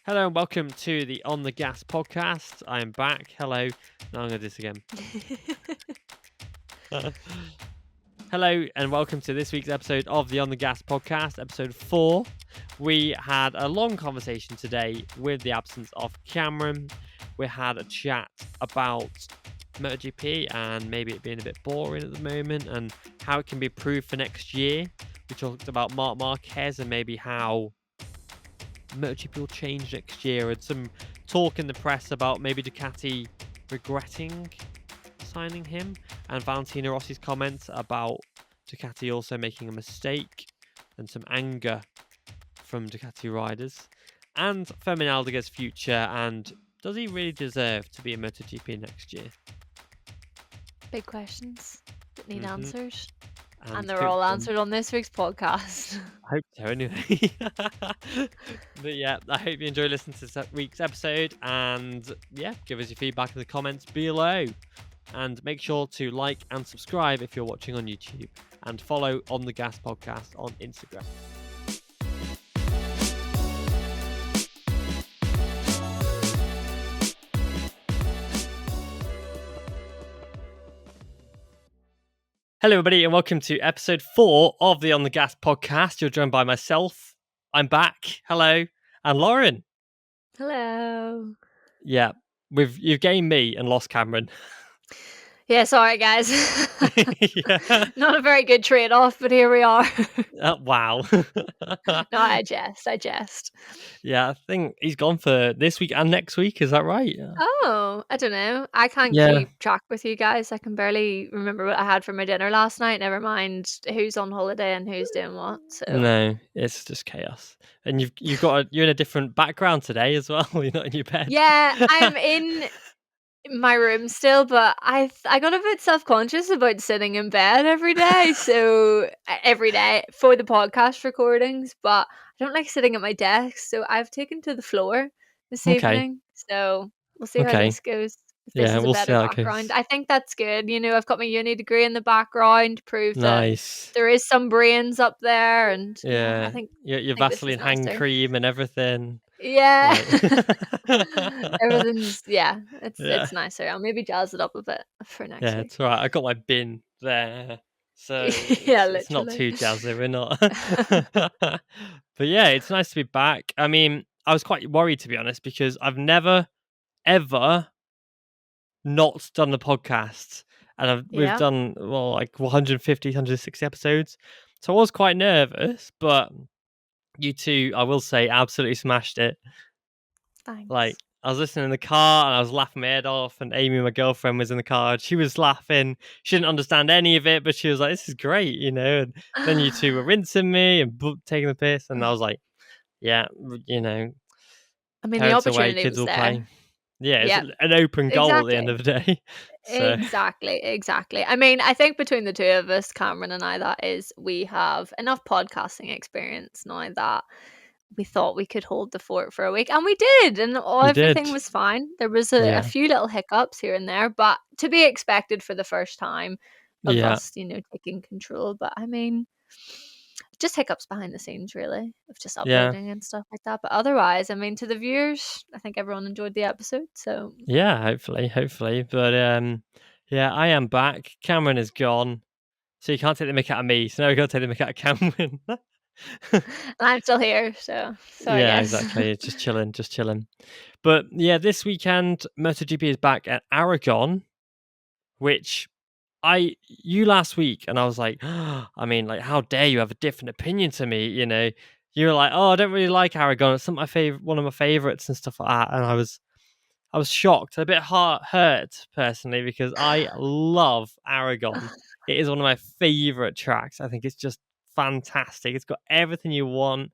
Hello and welcome to the On the Gas podcast. I am back. Hello. No, I'm going to do this again. Hello and welcome to this week's episode of the On the Gas podcast, episode 4. We had a long conversation today with the absence of Cameron. We had a chat about MotoGP and maybe it being a bit boring at the moment and how it can be improved for next year. We talked about Marc Marquez and maybe how MotoGP will change next year, and some talk in the press about maybe Ducati regretting signing him, and Valentino Rossi's comments about Ducati also making a mistake, and some anger from Ducati riders, and Fermin Aldeguer's future, and does he really deserve to be in MotoGP next year? Big questions that need answers. And And they're all answered on this week's podcast. I hope so, anyway. But yeah, I hope you enjoy listening to this week's episode. And yeah, give us your feedback in the comments below. And make sure to like and subscribe if you're watching on YouTube. And follow On The Gas Podcast on Instagram. Hello, everybody, and welcome to episode 4 of the On The Gas podcast. You're joined by myself. I'm back. Hello. And Lauren. Hello. Yeah, you've gained me and lost Cameron. Yeah, sorry guys. Yeah. Not a very good trade-off, but here we are. Wow. No, I jest. Yeah, I think he's gone for this week and next week. Is that right? Oh, I don't know. I can't Yeah. keep track with you guys. I can barely remember what I had for my dinner last night. Never mind who's on holiday and who's doing what. So No, it's just chaos. And you're in a different background today as well. You're not in your bed. yeah, I'm in my room still, but I got a bit self-conscious about sitting in bed every day. So every day for the podcast recordings, but I don't like sitting at my desk. So I've taken to the floor this evening. So we'll see how this goes. If this is a we'll see better how it background. goes. I think that's good. You know, I've got my uni degree in the background, prove that Nice. there is some brains up there, and Yeah, I think your this is Vaseline hand nicer. cream and everything. Yeah. Like... Everything's it's Yeah. nicer. I'll maybe jazz it up a bit for next week. It's all right. I got my bin there, so Yeah, it's not too literally. jazzy. We're not. But yeah, it's nice to be back. I mean, I was quite worried, to be honest, because I've never ever not done the podcast, and we've Yeah. done like 150, 160 episodes, so I was quite nervous. But you two, I will say, absolutely smashed it. Thanks. Like, I was listening in the car and I was laughing my head off, and Amy, my girlfriend, was in the car and she was laughing. She didn't understand any of it, but she was like, this is great, you know. And then you two were rinsing me and taking the piss, and I was like, yeah, you know, I mean, the parents away, opportunity kids was will there. play. Yeah, Yeah, it's an open goal at the end exactly. of the day. So Exactly. I mean, I think between the two of us, Cameron and I, that is, we have enough podcasting experience now that we thought we could hold the fort for a week, and we did, and we everything did. was fine. There was a few little hiccups here and there, but to be expected for the first time of us, you know, taking control. But I mean, just hiccups behind the scenes, really, of just uploading and stuff like that. But otherwise, I mean, to the viewers, I think everyone enjoyed the episode. So Yeah, hopefully. But yeah, I am back. Cameron is gone, so you can't take the mick out of me. So now we got to take the mick out of Cameron. and I'm still here, so sorry, Yeah, guys. exactly. Just chilling. But yeah, this weekend MotoGP is back at Aragon, which you last week, and I was like, I mean, like, how dare you have a different opinion to me? You know, you were like, oh, I don't really like Aragon. It's not one of my favorites and stuff like that. And I was shocked, a bit hurt personally, because I love Aragon. It is one of my favorite tracks. I think it's just fantastic. It's got everything you want,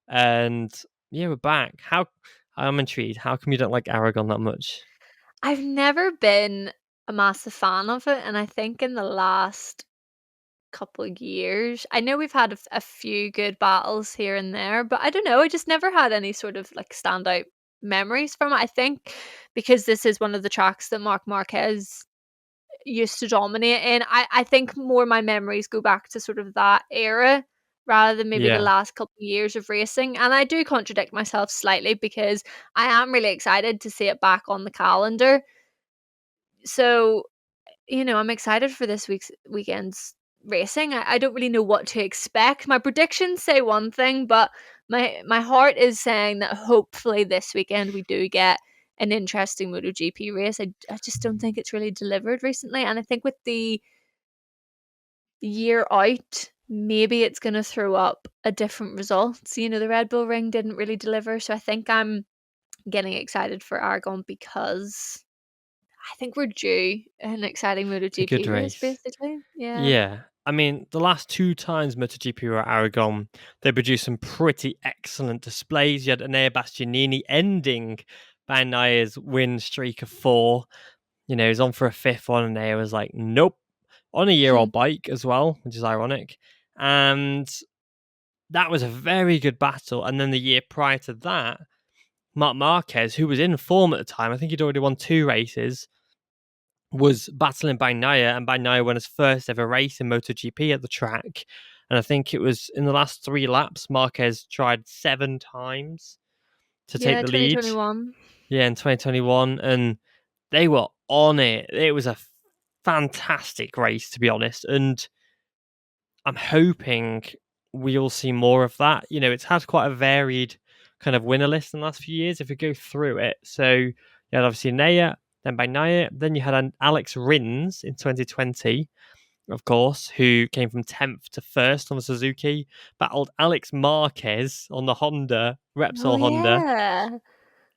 and yeah, we're back. I'm intrigued. How come you don't like Aragon that much? I've never been a massive fan of it, and I think in the last couple of years, I know we've had a few good battles here and there, but I don't know, I just never had any sort of like standout memories from it. I think because this is one of the tracks that Marc Marquez used to dominate in, I think more my memories go back to sort of that era rather than maybe the Yeah. last couple of years of racing. And I do contradict myself slightly because I am really excited to see it back on the calendar. So, I'm excited for this weekend's racing. I don't really know what to expect. My predictions say one thing, but my heart is saying that hopefully this weekend we do get an interesting MotoGP race. I just don't think it's really delivered recently. And I think with the year out, maybe it's going to throw up a different results. The Red Bull Ring didn't really deliver. So I think I'm getting excited for Aragon because I think we're due an exciting A good MotoGP race, race. basically. Yeah. Yeah. I mean, the last 2 times MotoGP were at Aragon, they produced some pretty excellent displays. You had Enea Bastianini ending Bagnaya's win streak of 4. He was on for a 5th one, and Enea was like, nope. On a year-old bike as well, which is ironic. And that was a very good battle. And then the year prior to that, Marc Marquez, who was in form at the time, I think he'd already won 2 races, was battling Bagnaia, and Bagnaia won his first ever race in MotoGP at the track. And I think it was in the last 3 laps, Marquez tried 7 times to take Yeah, the lead. 2021. Yeah, in 2021. And they were on it. It was a fantastic race, to be honest. And I'm hoping we'll see more of that. It's had quite a varied kind of winner list in the last few years if we go through it. So you had obviously Naya, then Bagnaia, then you had an Alex Rins in 2020, of course, who came from 10th to 1st on the Suzuki, battled Alex Marquez on the Honda, Oh, Repsol Honda. yeah.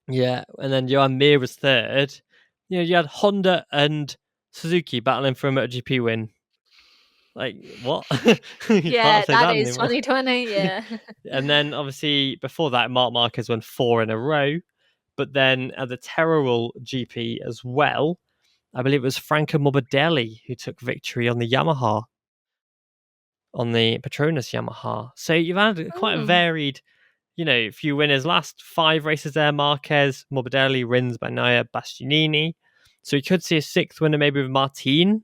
Yeah, and then Johan Mir was 3rd. You had Honda and Suzuki battling for a MotoGP win. Like, what? You Yeah, can't say that that is anymore. 2020, yeah. And then, obviously, before that, Marc Marquez won 4 in a row. But then at the Teruel GP as well, I believe it was Franco Morbidelli who took victory on the Yamaha, on the Petronas Yamaha. So you've had quite a Mm, varied, few winners. Last 5 races there, Marquez, Morbidelli, Rins, Bagnaia, Bastianini. So you could see a 6th winner maybe with Martin,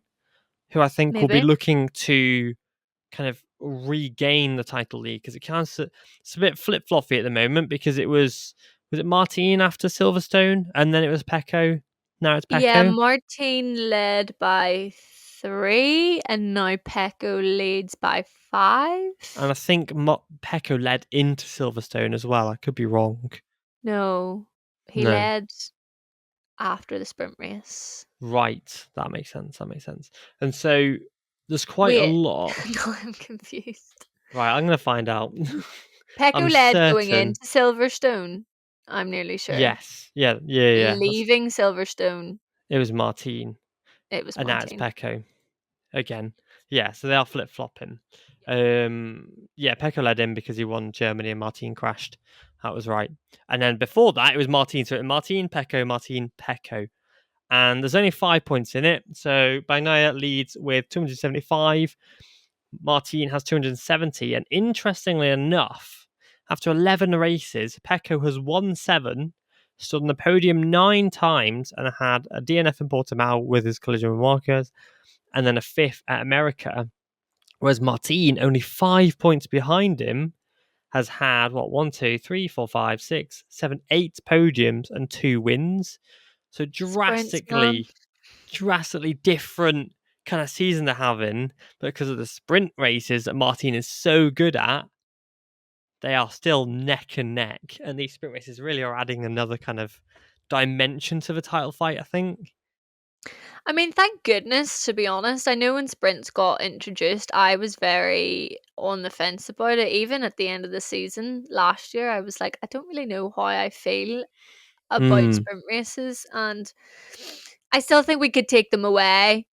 who I think will be maybe. looking to kind of regain the title lead, because it's a bit flip floppy at the moment, because was it Martin after Silverstone, and then it was Pecco. Now it's Yeah, Pecco, Martin led by 3, and now Pecco leads by 5. and I think Pecco led into Silverstone as well. I could be wrong. No, he No, led after the sprint race. right. That makes sense. And so there's quite a Wait, lot. no, I'm confused. Right, I'm gonna find out. Pecco I'm led going certain. into Silverstone, I'm nearly sure. Yes. Yeah. Leaving Silverstone, It was Martin, it was and now it's Martin. Pecco again. Yeah, so they are flip flopping. Yeah, Pecco led in because he won Germany and Martin crashed. That was right. And then before that, it was Martin. So Martin, Pecco. And there's only 5 points in it. So Bagnaia leads with 275. Martin has 270. And interestingly enough, after 11 races, Pecco has won 7, stood on the podium 9 times, and had a DNF in Portimao with his collision with Marquez, and then a 5th at America. Whereas Martin, only 5 points behind him, has had, 1, 2, 3, 4, 5, 6, 7, 8 podiums and 2 wins. So Sprints, man. drastically different kind of season they're having. But because of the sprint races that Martin is so good at, they are still neck and neck. And these sprint races really are adding another kind of dimension to the title fight, I think. I mean, thank goodness, to be honest. I know when sprints got introduced, I was very on the fence about it. Even at the end of the season last year, I was like, I don't really know how I feel about Hmm. sprint races. And I still think we could take them away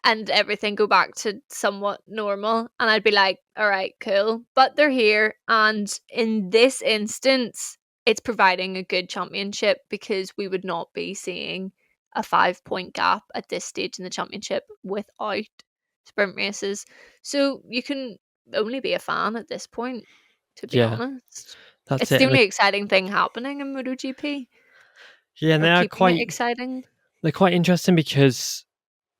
and everything go back to somewhat normal. And I'd be like, all right, cool. But they're here. And in this instance, it's providing a good championship because we would not be seeing a 5 point gap at this stage in the championship without sprint races. So you can only be a fan at this point, to be Yeah, honest. that's It's it. the And only exciting thing happening in MotoGP, yeah, and or keeping it exciting. they're quite interesting because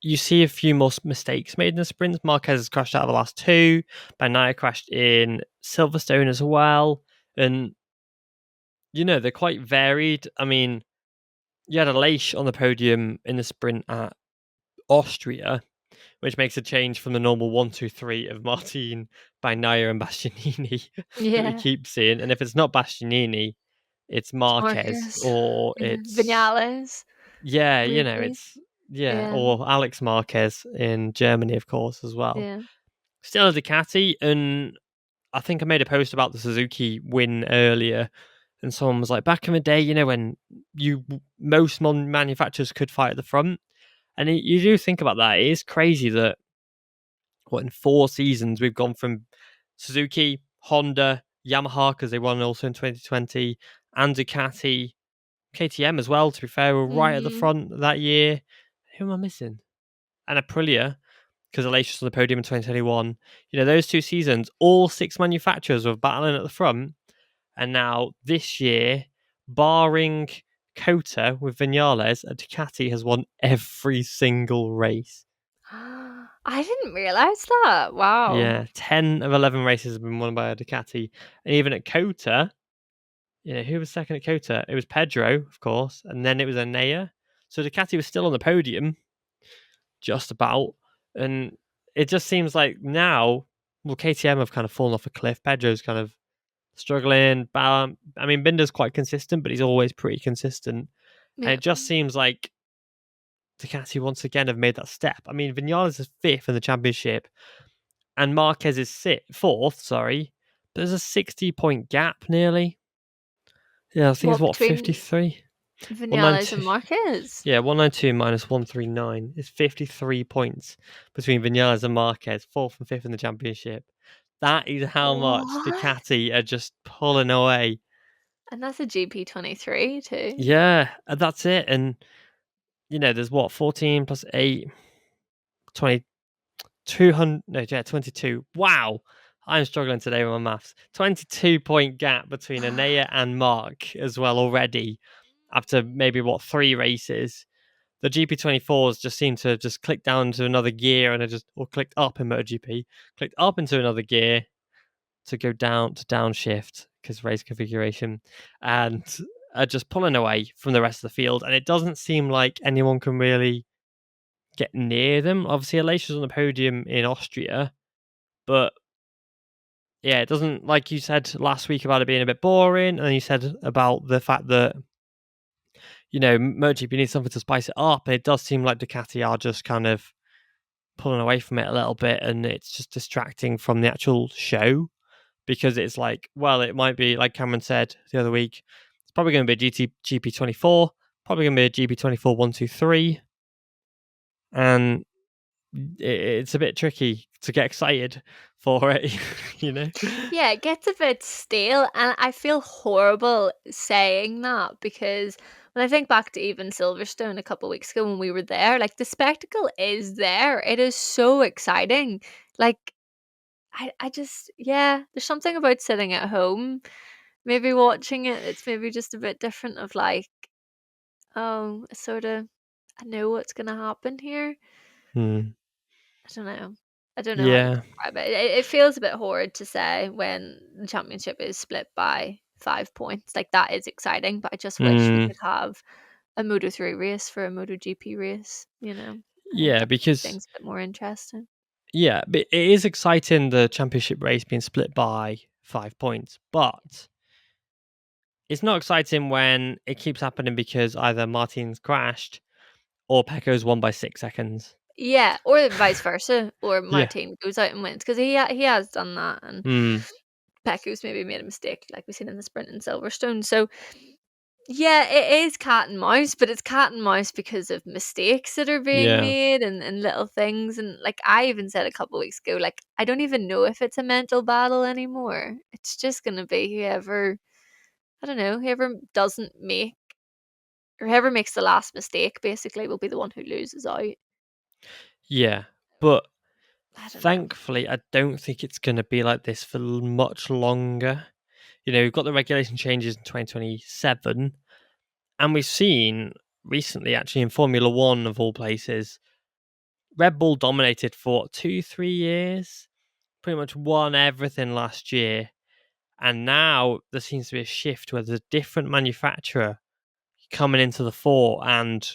you see a few more mistakes made in the sprints. Marquez has crashed out of the last two. Bagnaia crashed in Silverstone as well. And, they're quite varied. I mean, you had Aleix on the podium in the sprint at Austria, which makes a change from the normal 1, 2, 3 of Martin, Bagnaia, and Bastianini that we Yeah. keep seeing. And if it's not Bastianini, it's Marquez Marcus. or Yeah. it's Vinales. Maybe. it's Yeah. or Alex Marquez in Germany, of course, as well. Yeah. Still a Ducati, and I think I made a post about the Suzuki win earlier, and someone was like, back in the day, when most manufacturers could fight at the front, and you do think about that. It is crazy that in 4 seasons we've gone from Suzuki, Honda, Yamaha, because they won also in 2020, and Ducati, KTM as well, to be fair, were right at the Mhm. front that year. Who am I missing? And Aprilia, because Aleix was on the podium in 2021. Those 2 seasons, all 6 manufacturers were battling at the front. And now this year, barring Cota with Vinales, Ducati has won every single race. I didn't realize that. Wow. Yeah, 10 of 11 races have been won by a Ducati. And even at Cota, who was second at Cota? It was Pedro, of course, and then it was Enea. So Ducati was still on the podium, just about. And it just seems like now, KTM have kind of fallen off a cliff. Pedro's kind of struggling. I mean, Binder's quite consistent, but he's always pretty consistent. And Yeah. it just seems like Ducati once again have made that step. I mean, Vinales is 5th in the championship, and Marquez is 4th, sorry. But there's a 60-point gap nearly. Yeah, I think it's What, what, between 53? Vinales and 192. Marquez? Yeah, 192 minus 139 is 53 points between Vinales and Marquez, 4th and 5th in the championship. That is how much What? Ducati are just pulling away. And that's a GP23 too. Yeah, that's it. And, there's what, 14 plus 8, 20, 200, no, yeah, 22. Wow. I'm struggling today with my maths. 22-point gap between Anea and Mark as well already after maybe, 3 races. The GP24s just seem to just click down to another gear or clicked up in MotoGP, clicked up into another gear to go down to downshift because race configuration, and are just pulling away from the rest of the field. And it doesn't seem like anyone can really get near them. Obviously, Aleix was on the podium in Austria, but yeah, it doesn't, like you said last week about it being a bit boring, and you said about the fact that MotoGP needs something to spice it up. It does seem like Ducati are just kind of pulling away from it a little bit, and it's just distracting from the actual show, because it's like, well, it might be like Cameron said the other week, it's probably going to be a GP24, probably going to be a GP24 1, 2, 3, and it's a bit tricky to get excited for it, you know. Yeah, it gets a bit stale, and I feel horrible saying that because when I think back to even Silverstone a couple weeks ago when we were there, like the spectacle is there. It is so exciting. Like I just, yeah, there's something about sitting at home, maybe watching it. It's maybe just a bit different of like, oh, sort of, I know what's gonna happen here. Hmm. I don't know. I don't know how to Yeah. describe it. It feels a bit horrid to say when the championship is split by 5 points. Like that is exciting, but I just wish we Hmm. could have a Moto3 race for a MotoGP race, you know. I think Yeah, that would make because things a bit more interesting. but it is exciting, the championship race being split by 5 points, but it's not exciting when it keeps happening because either Martin's crashed or Pecco's won by 6 seconds. Yeah, or vice versa, or Yeah. Martin goes out and wins because he has done that, and Hmm. Pecco's maybe made a mistake like we've seen in the sprint in Silverstone. So yeah, it is cat and mouse, but it's cat and mouse because of mistakes that are being Yeah. made and little things. And like I even said a couple weeks ago, like I don't even know if it's a mental battle anymore. It's just gonna be whoever, I don't know, whoever doesn't make, or whoever makes the last mistake basically will be the one who loses out. Yeah. But I don't know. thankfully, I don't think it's going to be like this for much longer. We've got the regulation changes in 2027, and we've seen recently, actually, in Formula One, of all places, Red Bull dominated for 2-3 years, pretty much won everything last year. And now there seems to be a shift where there's a different manufacturer coming into the fore and,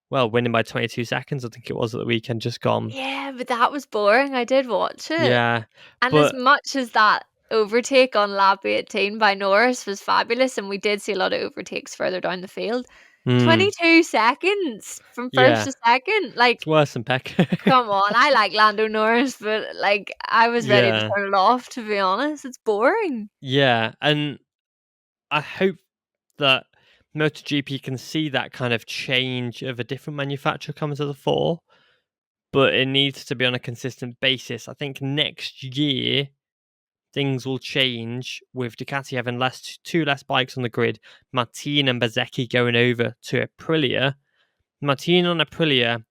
well, winning by 22 seconds, I think it was at the weekend just gone. Yeah, but that was boring. I did watch it. Yeah. And as But much as that overtake on lap 18 by Norris was fabulous, and we did see a lot of overtakes further down the field, 22 seconds from first yeah, to second. Like, it's worse than Pecco. come on. I like Lando Norris, but like, I was ready to Yeah. turn it off, to be honest. It's boring. Yeah. And I hope that MotoGP can see that kind of change of a different manufacturer coming to the fore, but it needs to be on a consistent basis. I think next year things will change with Ducati having two less bikes on the grid, Martin and Bezzecchi going over to Aprilia. Martin on Aprilia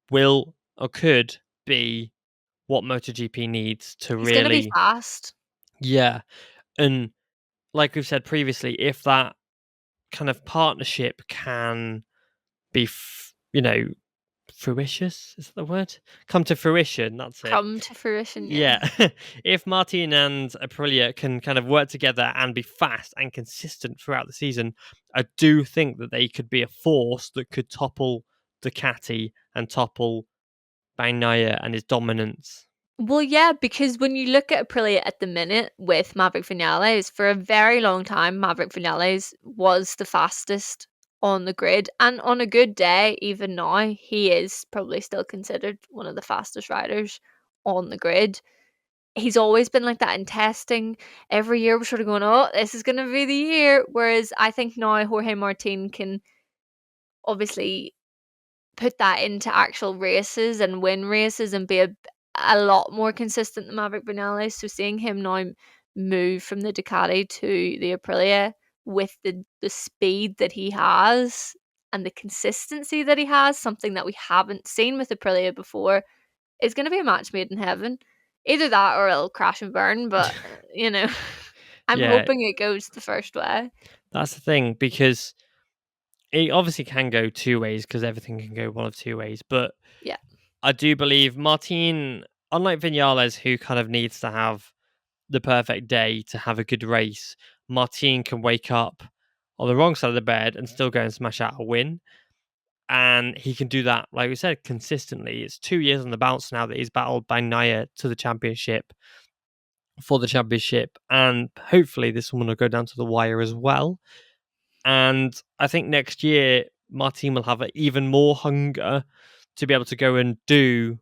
will or could be what MotoGP needs to He's going to be really, fast. yeah. And like we've said previously, if that kind of partnership can be, fruitious, is that the word? Come to fruition, that's it. Come to fruition, yeah. Yeah. If Martin and Aprilia can kind of work together and be fast and consistent throughout the season, I do think that they could be a force that could topple Ducati and topple Bagnaia and his dominance. Well, yeah, because when you look at Aprilia at the minute with Maverick Vinales, for a very long time, Maverick Vinales was the fastest on the grid. And on a good day, even now, he is probably still considered one of the fastest riders on the grid. He's always been like that in testing. Every year we're sort of going, oh, this is going to be the year. Whereas I think now Jorge Martin can obviously put that into actual races and win races and be a lot more consistent than Maverick Vinales. So seeing him now move from the Ducati to the Aprilia with the speed that he has and the consistency that he has, something that we haven't seen with Aprilia before, is going to be a match made in heaven. Either that or it'll crash and burn, but I'm Yeah, hoping it goes the first way. that's the thing, because it obviously can go two ways, because everything can go one of two ways. But Yeah. I do believe Martin, unlike Vinales, who kind of needs to have the perfect day to have a good race, Martin can wake up on the wrong side of the bed and still go and smash out a win. And he can do that, like we said, consistently. It's 2 years on the bounce now that he's battled Bagnaia to the championship, for the championship. And hopefully this one will go down to the wire as well. And I think next year, Martin will have even more hunger to be able to go and do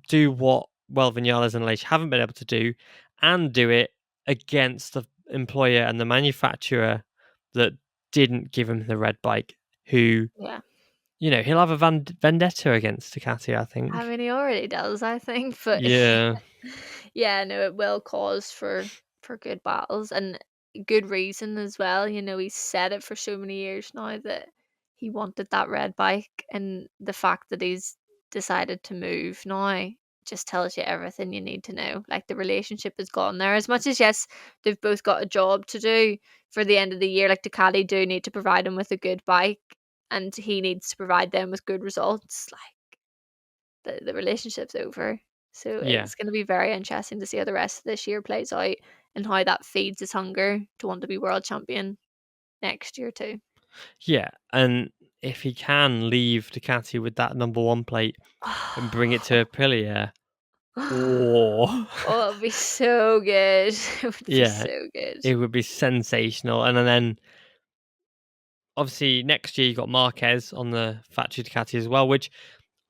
what, well, Vinales and Leish haven't been able to do, and do it against the employer and the manufacturer that didn't give him the red bike, who, Yeah. He'll have a vendetta against Ducati, I think. I mean, he already does, I think, but Yeah. yeah, no, it will cause for good battles and good reason as well. He's said it for so many years now that he wanted that red bike, and the fact that he's decided to move now just tells you everything you need to know. Like, the relationship has gone there. As much as, yes, they've both got a job to do for the end of the year, like Ducati do need to provide him with a good bike, and he needs to provide them with good results. Like, the relationship's over. So Yeah. it's going to be very interesting to see how the rest of this year plays out and how that feeds his hunger to want to be world champion next year too. Yeah. And if he can leave Ducati with that number one plate and bring it to Aprilia, Oh, oh, it'd be so good. It would be yeah, so good. it would be sensational. And then obviously next year you got Marquez on the factory Ducati as well, which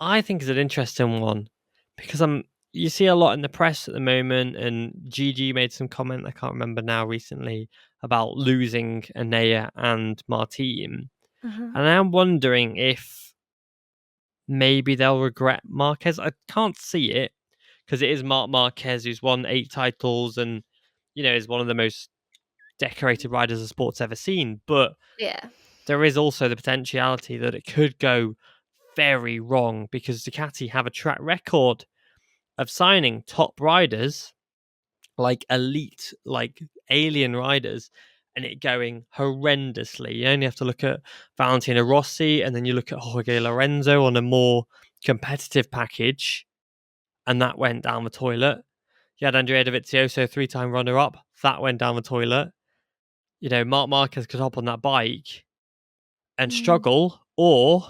I think is an interesting one, because you see a lot in the press at the moment, and GG made some comment, I can't remember now, recently, about losing Anea and Martin. Uh-huh. And I'm wondering if maybe they'll regret Marquez. I can't see it, because it is Marc Marquez, who's won 8 titles and, is one of the most decorated riders the sport's ever seen. But Yeah. there is also the potentiality that it could go very wrong, because Ducati have a track record of signing top riders, like elite, like alien riders, and it going horrendously. You only have to look at Valentino Rossi, and then you look at Jorge Lorenzo on a more competitive package, and that went down the toilet. You had Andrea Dovizioso, 3-time runner-up. That went down the toilet. You know, Marc Marquez could hop on that bike and struggle, or,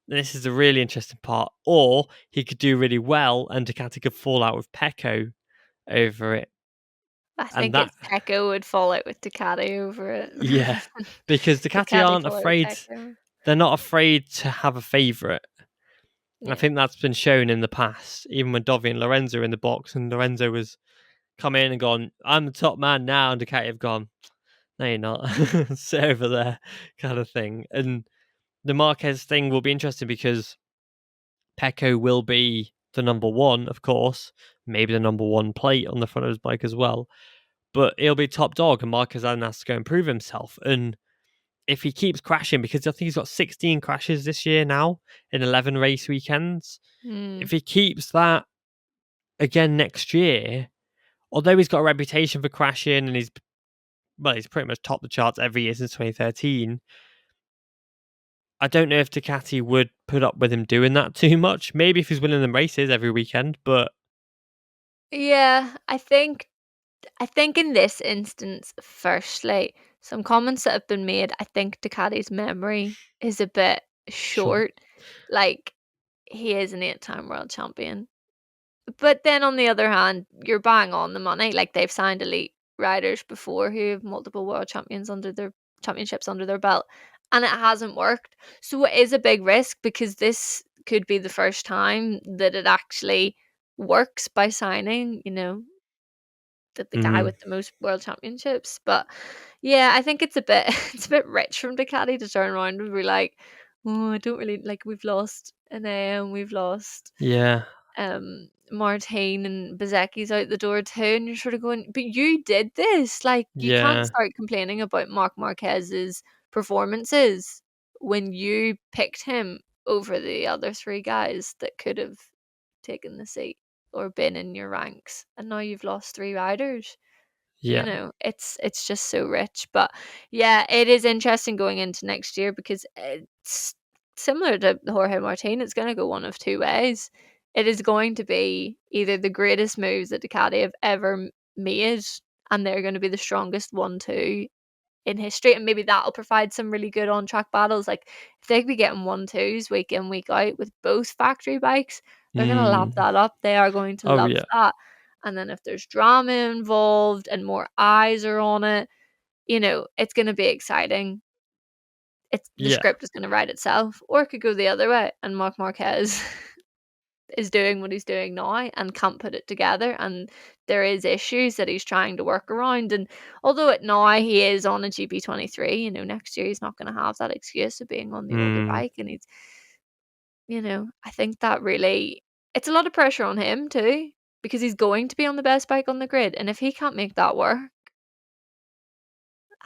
this is a really interesting part, or he could do really well and Ducati could fall out with Pecco over it. I And think that, it's Pecco would fall out with Ducati over it. yeah, because Ducati Ducati aren't fall out with afraid, Pecco. they're not afraid to have a favourite. I Yeah. think that's been shown in the past, even when Dovi and Lorenzo were in the box, and Lorenzo was come in and gone, I'm the top man now, and Ducati have gone, no, you're not. Sit over there, kind of thing. And the Marquez thing will be interesting because Pecco will be the number one, of course, maybe the number one plate on the front of his bike as well. But he'll be top dog, and Marquez then has to go and prove himself. And if he keeps crashing, because I think he's got 16 crashes this year now in 11 race weekends, if he keeps that again next year, although he's got a reputation for crashing and he's pretty much topped the charts every year since 2013. I don't know if Ducati would put up with him doing that too much. Maybe if he's winning them races every weekend, but Yeah, I think in this instance, firstly, some comments that have been made, I think Ducati's memory is a bit sure. short. Like, he is an 8-time world champion. But then on the other hand, you're bang on the money. Like, they've signed elite riders before who have multiple world championships under their belt, and it hasn't worked. So it is a big risk because this could be the first time that it actually works by signing, the guy Mm, with the most world championships. But yeah, I think it's a bit it's a bit rich from Ducati to turn around and be like, oh, I don't really like, we've lost an AM, we've lost yeah, Martin, and Bezecchi's out the door too, and you're sort of going, but you did this. Like, you can't yeah, start complaining about Marc Marquez's performances when you picked him over the other three guys that could have taken the seat or been in your ranks, and now you've lost three riders. yeah. It's just so rich. But yeah, it is interesting going into next year because it's similar to Jorge Martin. It's going to go one of two ways. It is going to be either the greatest moves that Ducati have ever made, and they're going to be the strongest 1-2 in history, and maybe that'll provide some really good on track battles. Like, if they could be getting 1-2s week in, week out with both factory bikes, they're gonna lap Mm. that up. They are going to Oh, love yeah, that. And then if there's drama involved and more eyes are on it, it's gonna be exciting. It's the yeah, script is gonna write itself, or it could go the other way, and Marc Marquez is doing what he's doing now and can't put it together, and there is issues that he's trying to work around. And although at now he is on a GP23, next year he's not going to have that excuse of being on the older mm, bike, and he's, I think that really, it's a lot of pressure on him too, because he's going to be on the best bike on the grid, and if he can't make that work,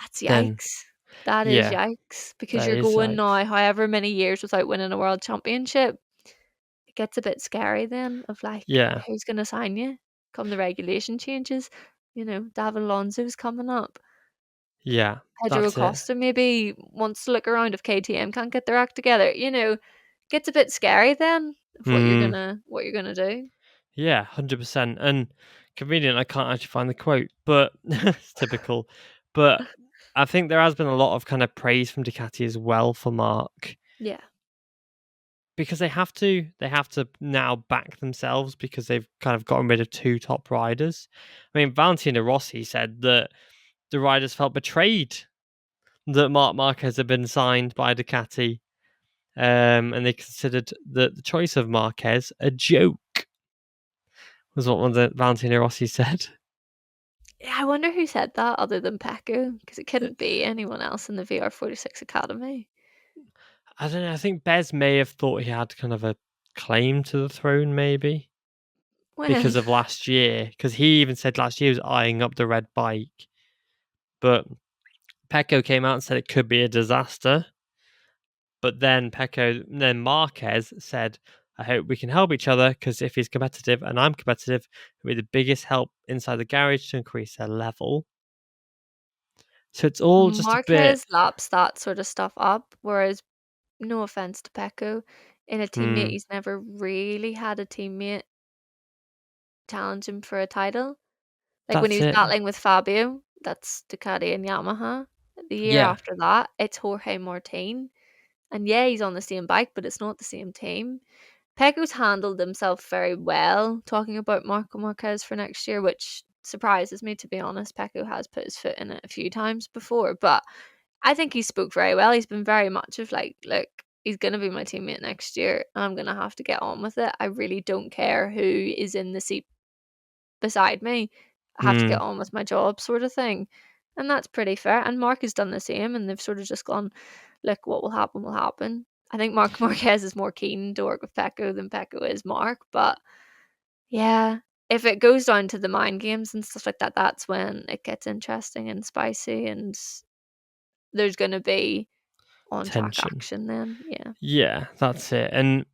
that's then, yikes. That is yeah, yikes, because that you're is going like, now however many years without winning a world championship. It gets a bit scary then of like, yeah, who's gonna sign you come the regulation changes? David Alonso's coming up. yeah, Pedro that's it. Acosta maybe wants to look around if KTM can't get their act together. Gets a bit scary then of Mm, what you're gonna do. yeah, 100%. And convenient, I can't actually find the quote, but it's typical. But I think there has been a lot of kind of praise from Ducati as well for Mark, Yeah. because they have to now back themselves because they've kind of gotten rid of two top riders. I mean, Valentino Rossi said that the riders felt betrayed that Marc Marquez had been signed by Ducati, and they considered the choice of Marquez a joke, was what one of the Valentino Rossi said. Yeah, I wonder who said that other than Pecco, because it couldn't be anyone else in the VR46 Academy. I don't know. I think Bez may have thought he had kind of a claim to the throne, maybe because When? of last year. Because he even said last year he was eyeing up the red bike, but Pecco came out and said it could be a disaster. But then Marquez said, "I hope we can help each other because if he's competitive and I'm competitive, it'll be the biggest help inside the garage to increase their level." So it's all just a bit. Marquez laps that sort of stuff up, whereas no offense to Pecco, in a teammate, Hmm, he's never really had a teammate challenge him for a title. Like when he that's was it. battling with Fabio, that's Ducati and Yamaha. The year Yeah. after that, it's Jorge Martin. And yeah, he's on the same bike, but it's not the same team. Pecco's handled himself very well, talking about Marco Marquez for next year, which surprises me, to be honest. Pecco has put his foot in it a few times before, but I think he spoke very well. He's been very much of like, look, he's going to be my teammate next year. I'm going to have to get on with it. I really don't care who is in the seat beside me. I have to Hmm. get on with my job, sort of thing. And that's pretty fair. And Mark has done the same, and they've sort of just gone, look, what will happen will happen. I think Mark Marquez is more keen to work with Pecco than Pecco is Mark. But yeah, if it goes down to the mind games and stuff like that, that's when it gets interesting and spicy, and there's going to be on track Tension. action then. Yeah. Yeah, that's it. And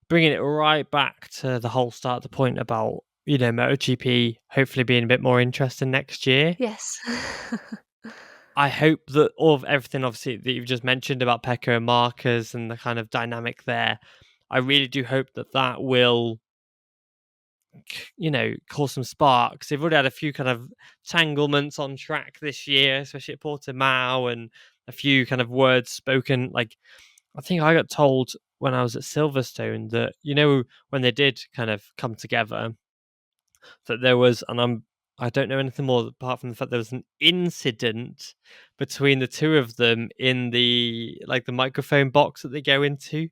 bringing it right back to the whole start, the point about, MotoGP hopefully being a bit more interesting next year. Yes. I hope that all of everything, obviously, that you've just mentioned about Pecco and Marcus and the kind of dynamic there, I really do hope that that will, cause some sparks. They've already had a few kind of tanglements on track this year, especially at Portimao, and a few kind of words spoken. Like, I think I got told when I was at Silverstone that, when they did kind of come together, that there was, and I don't know anything more apart from the fact there was an incident between the two of them in the microphone box that they go into,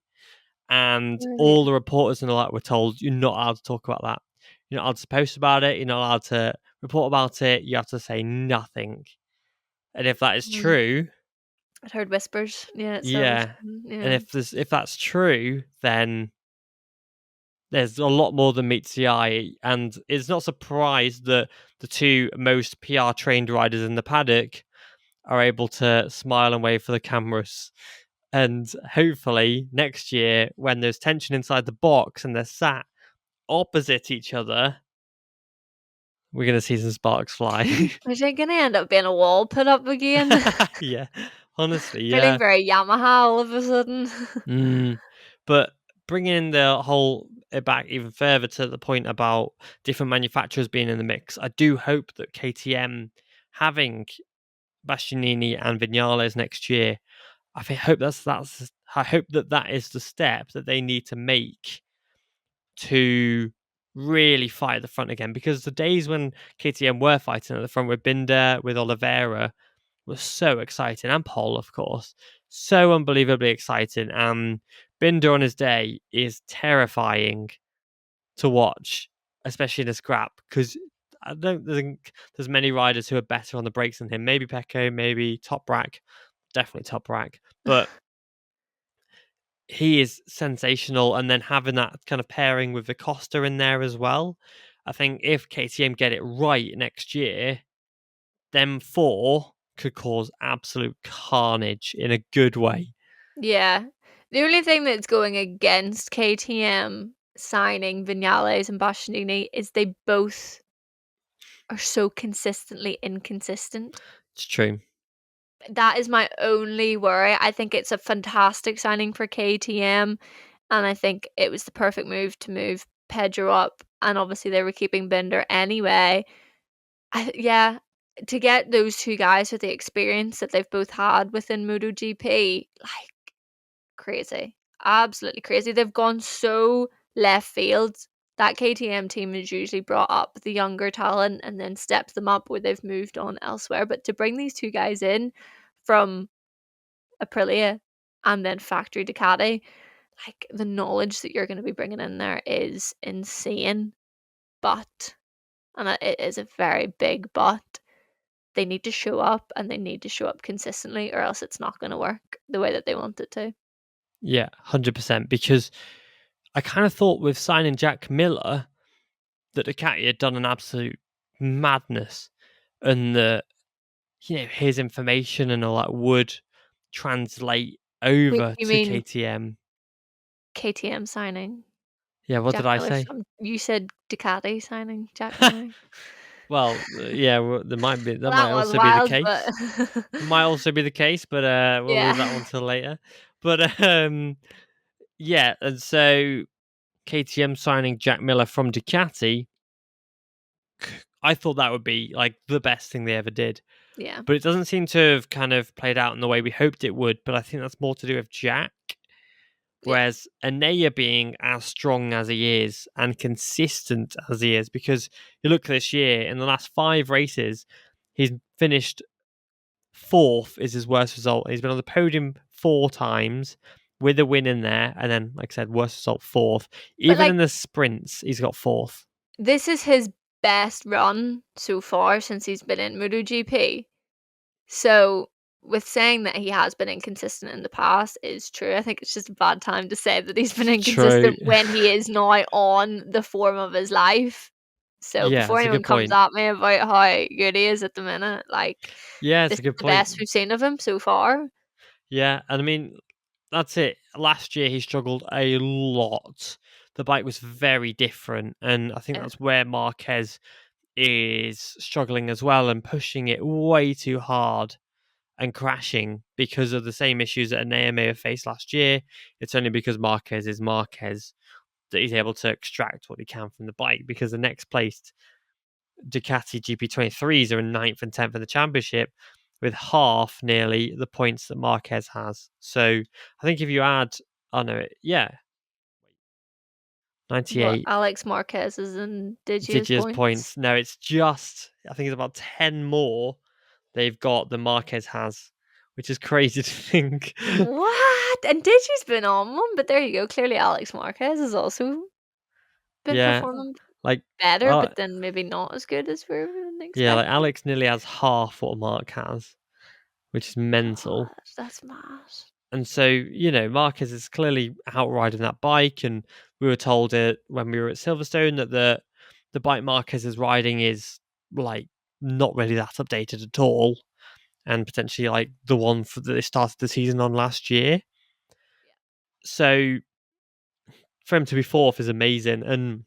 and Right. all the reporters and all that were told you're not allowed to talk about that. You're not allowed to post about it. You're not allowed to report about it. You have to say nothing. And if that is Mm. true, I'd heard whispers. Yeah, at yeah. Silverstone. And Yeah. if that's true, then there's a lot more than meets the eye, and it's not surprised that the two most PR trained riders in the paddock are able to smile and wave for the cameras. And hopefully next year, when there's tension inside the box and they're sat opposite each other, we're going to see some sparks fly. Is it gonna end up being a wall put up again? Yeah, honestly, Feeling yeah. very Yamaha all of a sudden. Mm. But bringing the whole it back even further to the point about different manufacturers being in the mix, I do hope that KTM having Bastianini and Vignales next year, hope that's I hope that is the step that they need to make to really fight at the front again. Because the days when KTM were fighting at the front with Binder, with Oliveira, was so exciting, and Paul, of course, so unbelievably exciting. And Binder on his day is terrifying to watch, especially in a scrap, because I don't think there's many riders who are better on the brakes than him. Maybe Pecco, maybe Top Rack, definitely Top Rack, but he is sensational. And then having that kind of pairing with the Costa in there as well, I think if KTM get it right next year, them four could cause absolute carnage in a good way. Yeah. The only thing that's going against KTM signing Vignales and Bastianini is they both are so consistently inconsistent. It's true. That is my only worry. I think it's a fantastic signing for KTM, and I think it was the perfect move to move Pedro up, and obviously they were keeping Binder anyway. Yeah, to get those two guys with the experience that they've both had within MotoGP, like crazy, absolutely crazy. They've gone so left field. That KTM team has usually brought up the younger talent and then stepped them up where they've moved on elsewhere. But to bring these two guys in from Aprilia and then factory Ducati, like the knowledge that you're going to be bringing in there is insane. But, and it is a very big but, they need to show up and they need to show up consistently or else it's not going to work the way that they want it to. Yeah, 100%. Because I kind of thought with signing Jack Miller that Ducati had done an absolute madness, and that his information and all that would translate Wait, over you to mean KTM. KTM signing Yeah, what did Jack I Miller say? from you said Ducati signing Jack Miller? Well, yeah, there might be that Well, might that was also be the wild, but case. Might also be the case, but we'll leave that one yeah. till later. But yeah, and so KTM signing Jack Miller from Ducati, I thought that would be like the best thing they ever did. Yeah. But it doesn't seem to have kind of played out in the way we hoped it would. But I think that's more to do with Jack. Yeah. Whereas Anea being as strong as he is and consistent as he is, because you look this year, in the last 5 races, he's finished 4th is his worst result. He's been on the podium 4 times with a win in there. And then, like I said, worst result 4th. But Even like in the sprints, he's got 4th. this is his best run so far since he's been in MotoGP. So with saying that he has been inconsistent in the past is true. I think it's just a bad time to say that he's been True. inconsistent when he is now on the form of his life. So Yeah, before it's a anyone good comes point. at me about how good he is at the minute, like Yeah, this it's a is good the point. best we've seen of him so far. Yeah, and I mean, that's it. Last year, he struggled a lot. The bike was very different. And I think Yeah. that's where Marquez is struggling as well and pushing it way too hard and crashing because of the same issues that Anea may have faced last year. It's only because Marquez is Marquez that he's able to extract what he can from the bike, because the next placed Ducati GP23s are in 9th and 10th in the championship with half nearly the points that Marquez has. So I think if you add, oh no, yeah, What 98 Alex Marquez is in Digia's Digia's points. points. No, it's just, I think it's about 10 more they've got than Marquez has, which is crazy to think. What? And Digi's been on one, but there you go. Clearly Alex Marquez has also been Yeah, performing like, better, uh, but then maybe not as good as we were yeah, like expecting. Alex nearly has half what Mark has, which is mental. What? That's mad. And so, Marquez is clearly outriding that bike. And we were told it when we were at Silverstone that the bike Marquez is riding is like not really that updated at all, and potentially like the one that they started the season on last year. So for him to be 4th is amazing, and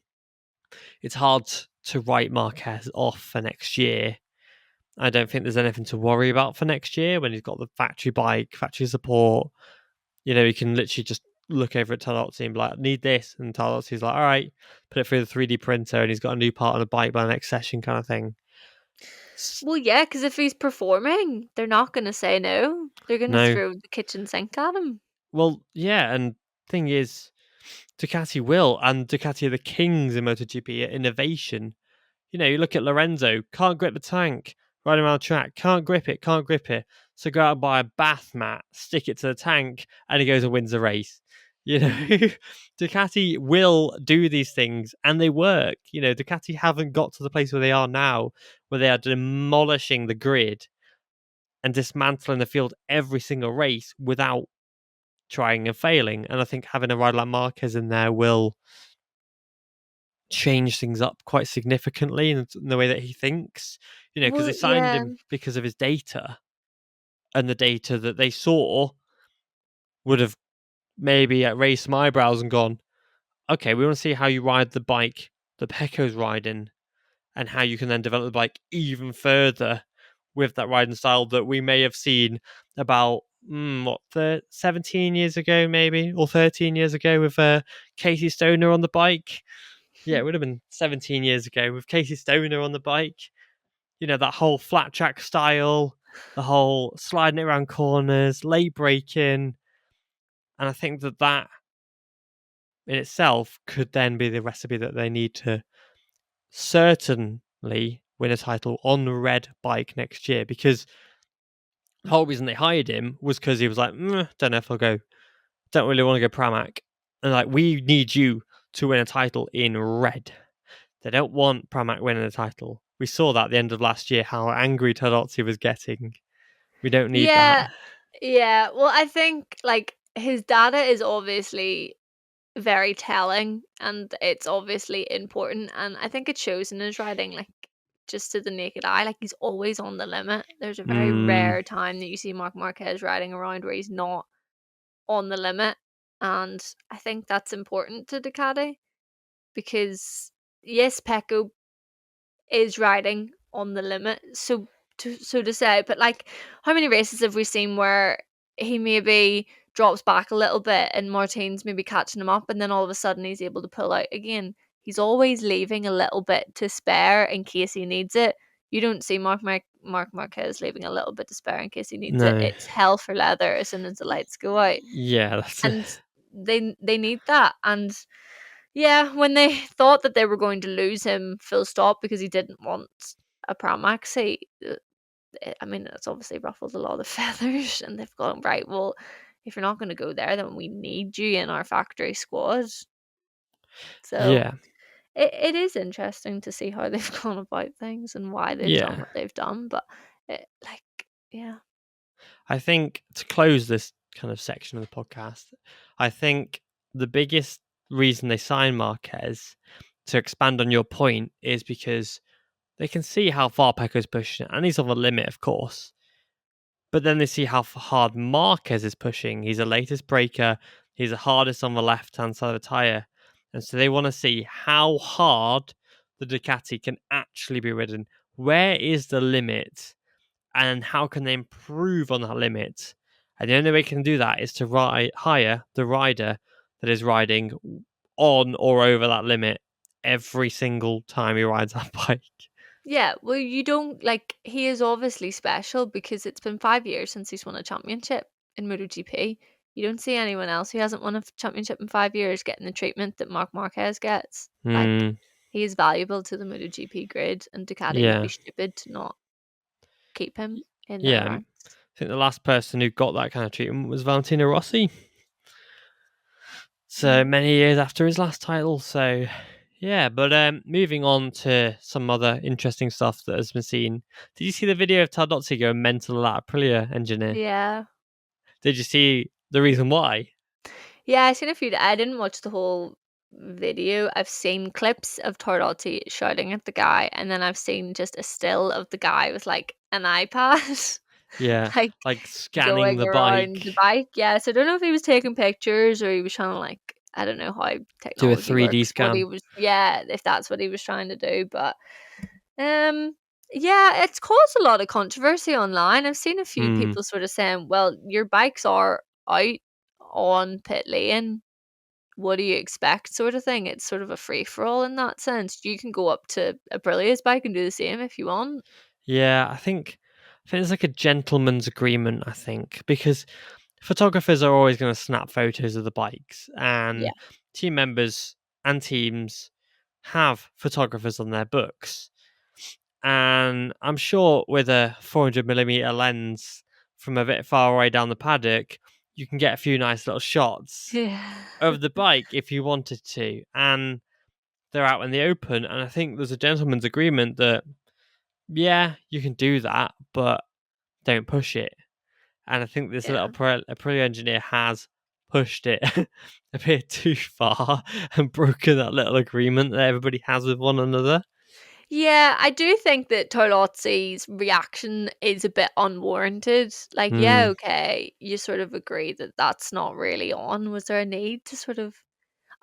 it's hard to write Marquez off for next year. I don't think there's anything to worry about for next year when he's got the factory bike, factory support. He can literally just look over at Tadotsi and be like, need this. And Tadotsi's like, all right, put it through the 3D printer, and he's got a new part on the bike by the next session kind of thing. Well, yeah, because if he's performing, they're not going to say no. They're going to No. throw the kitchen sink at him. Well, yeah, and thing is, Ducati will, and Ducati are the kings in MotoGP at innovation. You look at Lorenzo, can't grip the tank, riding around the track, can't grip it, can't grip it. So go out and buy a bath mat, stick it to the tank, and he goes and wins a race. Ducati will do these things, and they work. Ducati haven't got to the place where they are now, where they are demolishing the grid and dismantling the field every single race without trying and failing. And I think having a rider like Marquez in there will change things up quite significantly in the way that he thinks. Because they Well, signed yeah. him because of his data, and the data that they saw would have maybe raised some eyebrows and gone, okay, we want to see how you ride the bike that Pecco's riding, and how you can then develop the bike even further with that riding style that we may have seen about 17 years ago, maybe, or 13 years ago with Casey Stoner on the bike. Yeah, it would have been 17 years ago with Casey Stoner on the bike. That whole flat track style, the whole sliding it around corners, late braking. And I think that in itself could then be the recipe that they need to certainly win a title on the red bike next year. Because the whole reason they hired him was because he was like, don't know if I'll go, don't really want to go Pramac. And like, we need you to win a title in red. They don't want Pramac winning the title. We saw that at the end of last year, how angry Tadotsi was getting. We don't need that. Yeah. Yeah. Well, I think like his data is obviously very telling and it's obviously important. And I think it shows in his riding, like just to the naked eye, like he's always on the limit. There's a very Mm, rare time that you see Mark Marquez riding around where he's not on the limit. And I think that's important to Ducati because yes, Pecco is riding on the limit, so to say. But like, how many races have we seen where he maybe drops back a little bit and Martin's maybe catching him up, and then all of a sudden he's able to pull out again? He's always leaving a little bit to spare in case he needs it. You don't see Mark Marquez leaving a little bit to spare in case he needs it. No. It's hell for leather as soon as the lights go out, Yeah, that's it. and they need that. And yeah, when they thought that they were going to lose him full stop because he didn't want a Pramac seat, I mean, it's obviously ruffled a lot of feathers, and they've gone, right, well, if you're not going to go there, then we need you in our factory squad. So Yeah. it is interesting to see how they've gone about things and why they've done Yeah. what they've done. But like, yeah, I think to close this kind of section of the podcast, I think the biggest reason they signed Marquez, to expand on your point, is because they can see how far Pecco's pushing it, and he's on the limit, of course. But then they see how hard Marquez is pushing. He's the latest breaker. He's the hardest on the left-hand side of the tyre. And so they want to see how hard the Ducati can actually be ridden. Where is the limit? And how can they improve on that limit? And the only way they can do that is to hire the rider that is riding on or over that limit every single time he rides that bike. yeah. Well, you don't like. He is obviously special because it's been 5 years since he's won a championship in MotoGP. You don't see anyone else who hasn't won a championship in 5 years getting the treatment that Marc Marquez gets. Like, Hmm. he is valuable to the MotoGP grid, and Ducati would Yeah. be stupid to not keep him in their Yeah. ranks. I think the last person who got that kind of treatment was Valentino Rossi. So Mm. many years after his last title. So yeah, but moving on to some other interesting stuff that has been seen. Did you see the video of Tardozzi going mental at Aprilia engineer? Yeah. Did you see the reason why? Yeah, I seen a few. I didn't watch the whole video. I've seen clips of Tordotti shouting at the guy, and then I've seen just a still of the guy with like an iPad, Yeah, like like scanning going the around the bike, bike. Yeah, so I don't know if he was taking pictures or he was trying to like, I don't know how do a technology 3D works. What he scan. was, yeah, if that's what he was trying to do, but um. Yeah, it's caused a lot of controversy online. I've seen a few Hmm. people sort of saying, well, your bikes are out on pit lane, what do you expect, sort of thing. It's sort of a free for all in that sense. You can go up to Aprilia's bike and do the same if you want. Yeah, I think it's like a gentleman's agreement. I think because photographers are always going to snap photos of the bikes, Yeah. and team members and teams have photographers on their books. And I'm sure with a 400mm lens from a bit far away down the paddock, you can get a few nice little shots Yeah. of the bike if you wanted to. And they're out in the open. And I think there's a gentleman's agreement that, yeah, you can do that, but don't push it. And I think this little Yeah. Aprilia engineer has pushed it a bit too far and broken that little agreement that everybody has with one another. Yeah, I do think that Tolozzi's reaction is a bit unwarranted. Like, yeah, Hmm. okay, you sort of agree that that's not really on. Was there a need to sort of,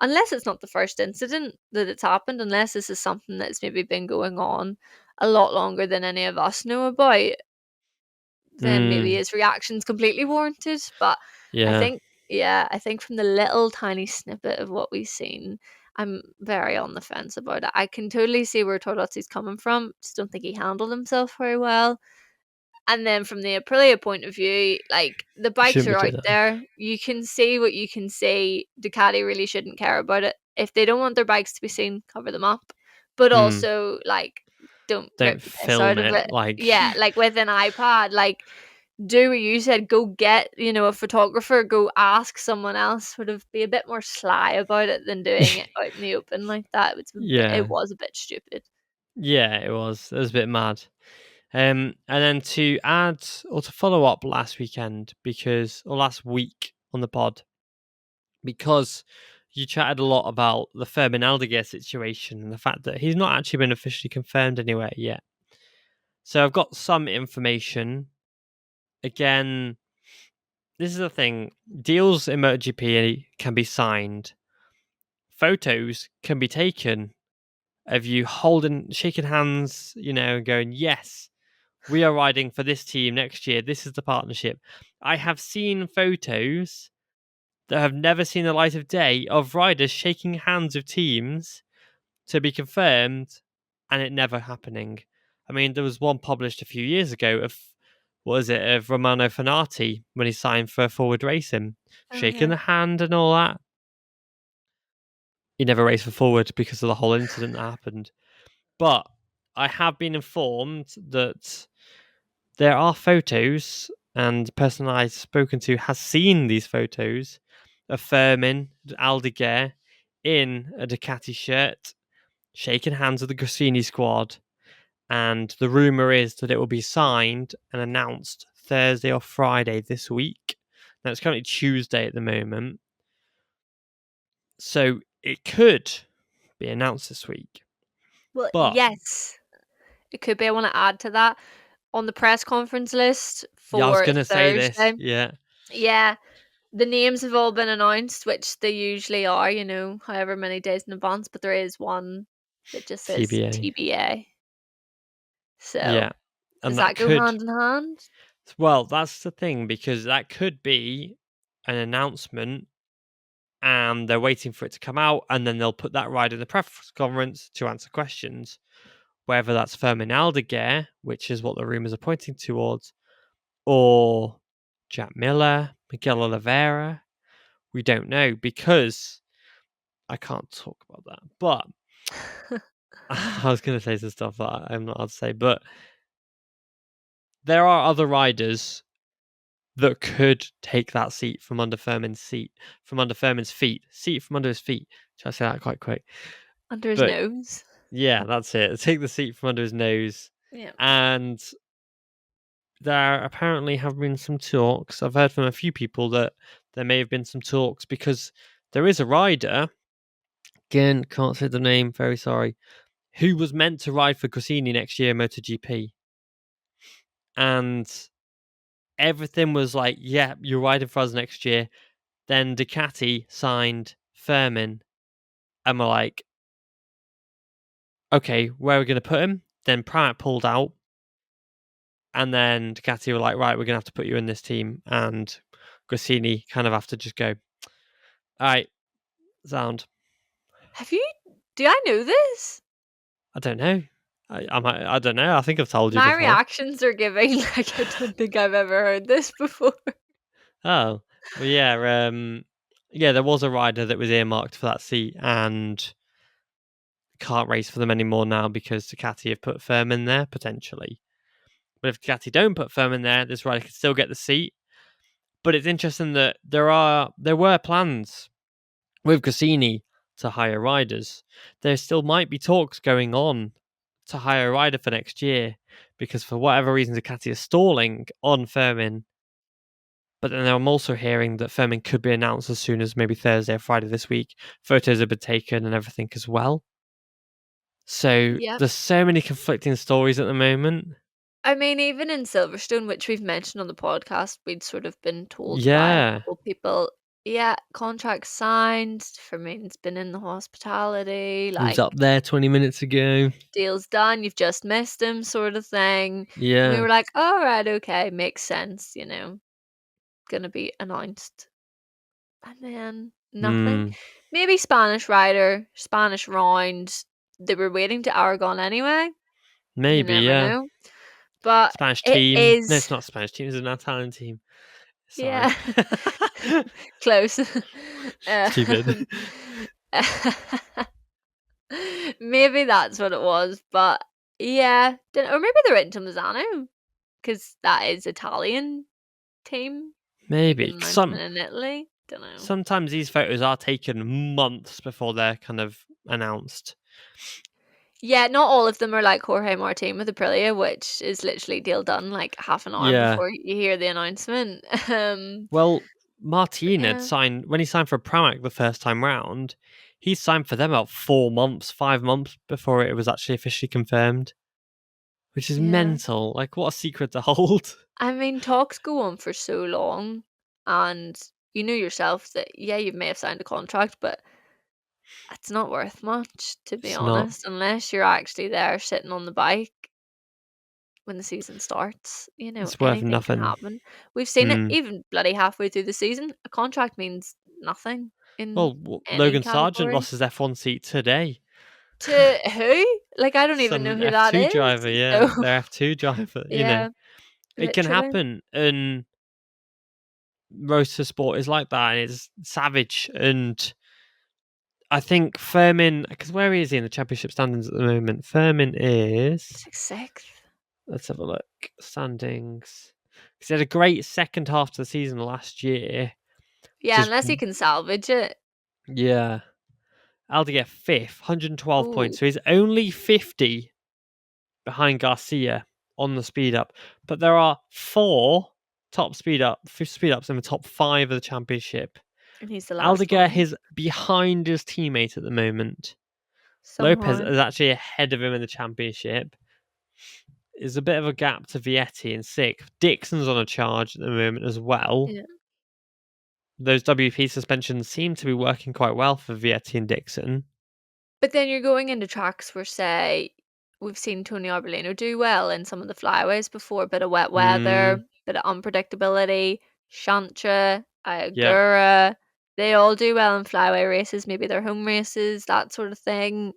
unless it's not the first incident that it's happened, unless this is something that's maybe been going on a lot longer than any of us know about, then maybe Hmm. his reaction's completely warranted. But I Yeah. think, yeah, I think from the little tiny snippet of what we've seen, I'm very on the fence about it. I can totally see where Torlozzi's coming from. Just don't think he handled himself very well. And then from the Aprilia point of view, like, the bikes Shouldn't be are out doing that. there. You can see what you can see. Ducati really shouldn't care about it. If they don't want their bikes to be seen, cover them up. But Hmm. also, like, don't Don't rip the piss out film of it it. like Yeah, like with an iPad, like, do what you said, go get, a photographer, go ask someone else, sort of be a bit more sly about it than doing it out in the open like that. It yeah. was a bit stupid. Yeah, it was. It was a bit mad. And then to add or to follow up last weekend or last week on the pod, because you chatted a lot about the Fermin Aldeguer situation and the fact that he's not actually been officially confirmed anywhere yet. So I've got some information. Again, this is the thing. Deals in MotoGP can be signed. Photos can be taken of you shaking hands, and going, yes, we are riding for this team next year. This is the partnership. I have seen photos that have never seen the light of day of riders shaking hands with teams to be confirmed and it never happening. I mean, there was one published a few years ago of Romano Fenati when he signed for Forward Racing, Oh shaking yeah. the hand and all that. He never raced for Forward because of the whole incident that happened. But I have been informed that there are photos, and the person I've spoken to has seen these photos of Firmin Aldeguer in a Ducati shirt, shaking hands with the Gresini squad. And the rumor is that it will be signed and announced Thursday or Friday this week. Now it's currently Tuesday at the moment, so it could be announced this week. Well, But yes, it could be. I want to add to that on the press conference list yeah, I was for gonna say this. Thursday. Yeah, Yeah, the names have all been announced, which they usually are, however many days in advance, but there is one that just says TBA. TBA. Yeah, So, does and that that go could. hand in hand? Well, that's the thing, because that could be an announcement and they're waiting for it to come out, and then they'll put that ride in the press conference to answer questions. Whether that's Firmin Aldeguer, which is what the rumours are pointing towards, or Jack Miller, Miguel Oliveira, we don't know, because I can't talk about that. But I was going to say some stuff that I'm not allowed to say, but there are other riders that could take that seat from under Furman's feet. Seat from under his feet. Should I say that quite quick? Under his But nose. yeah, that's it. Take the seat from under his nose. Yeah. And there apparently have been some talks. I've heard from a few people that there may have been some talks, because there is a rider, again, can't say the name, very sorry, who was meant to ride for Gresini next year in MotoGP. And everything was like, yeah, you're riding for us next year. Then Ducati signed Firmin, and we're like, okay, where are we going to put him? Then Pratt pulled out, and then Ducati were like, right, we're going to have to put you in this team, and Gresini kind of have to just go, all right, sound. Do I know this? I don't know. I don't know. I think I've told you My before. reactions are giving like I don't think I've ever heard this before. Oh, well, yeah. Yeah, there was a rider that was earmarked for that seat and can't race for them anymore now because Ducati have put Firmin there potentially. But if Ducati don't put Firmin there, this rider could still get the seat. But it's interesting that there were plans with Gresini to hire riders. There still might be talks going on to hire a rider for next year, because for whatever reason Ducati is stalling on Firmin. But then I'm also hearing that Firmin could be announced as soon as maybe Thursday or Friday this week. Photos have been taken and everything as well. So Yep. there's so many conflicting stories at the moment. I mean, even in Silverstone, which we've mentioned on the podcast, we'd sort of been told by a Yeah. couple people, yeah, contract signed. Firmin's been in the hospitality, He was like up there 20 minutes ago. deal's done, you've just missed him, sort of thing. And we Yeah. were like, all right, okay, makes sense, gonna be announced. And then nothing. Hmm. Maybe Spanish rider, Spanish round. They were waiting to Aragon anyway. You Maybe, never yeah. know. But Spanish it team. No, it's is, not a Spanish team. It's an Italian team. Sorry. yeah, close. Stupid. Um, maybe that's what it was. But yeah, or maybe they're written to Mazzano because that is Italian team making Maybe. an announcement in Italy. Don't know. Sometimes these photos are taken months before they're kind of announced. Yeah, not all of them are like Jorge Martin with Aprilia, which is literally deal done like half an hour Yeah. before you hear the announcement. Well, Martin had yeah, signed, when he signed for Pramac the first time round, he signed for them about 4 months, 5 months before it was actually officially confirmed. Which is yeah. mental. Like, what a secret to hold. I mean, talks go on for so long, and you know yourself that yeah, you may have signed a contract, but It's not worth much, to be It's not. honest, unless you're actually there sitting on the bike when the season starts. It's worth Anything can nothing. happen. We've seen it Mm. even bloody halfway through the season. A contract means nothing in Well, any Logan Sargent category. lost his F1 seat today. To who? Like, I don't even know Some who that F2 is. driver, yeah, So, their F2 driver. yeah, It can literally. happen, and motorsport is like that, and it's savage. And I think Furman, because where is he in the championship standings at the moment? Furman is. It's like sixth. Let's have a look. Standings. Because he had a great second half to the season last year. Yeah, Just unless he can salvage it. yeah. Aldeguer fifth, 112 points. Ooh, So he's only 50 behind Garcia on the speed up. But there are 4 speed ups in the top 5 of the championship. and he's the last Aldeguer one. is behind his teammate at the moment. Lopez Somehow. is actually ahead of him in the championship. There's a bit of a gap to Vietti in 6th. Dixon's on a charge at the moment as well. Yeah. Those WP suspensions seem to be working quite well for Vietti and Dixon. But then you're going into tracks where, say, we've seen Tony Arbolino do well in some of the flyaways before. Bit of wet Mm, weather, bit of unpredictability. Shantra, yep. Ayagura, they all do well in flyaway races. Maybe their home races, that sort of thing.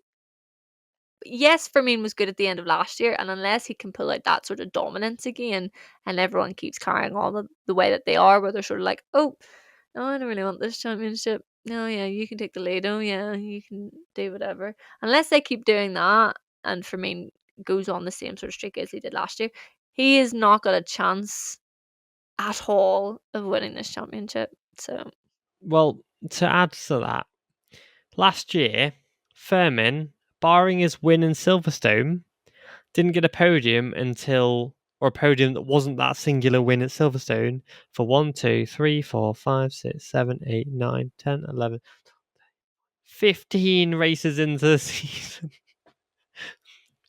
Yes, Firmine was good at the end of last year, and unless he can pull out that sort of dominance again, and everyone keeps carrying on the way that they are, where they're sort of like, oh, no, I don't really want this championship. No, yeah, you can take the lead. Oh, yeah, you can do whatever. Unless they keep doing that, and Firmine goes on the same sort of streak as he did last year, he has not got a chance at all of winning this championship. So, Well, to add to that, last year, Furman, barring his win in Silverstone, didn't get a podium or a podium that wasn't that singular win at Silverstone for 1, 2, 3, 4, 5, 6, 7, 8, 9, 10, 11, 15 races into the season.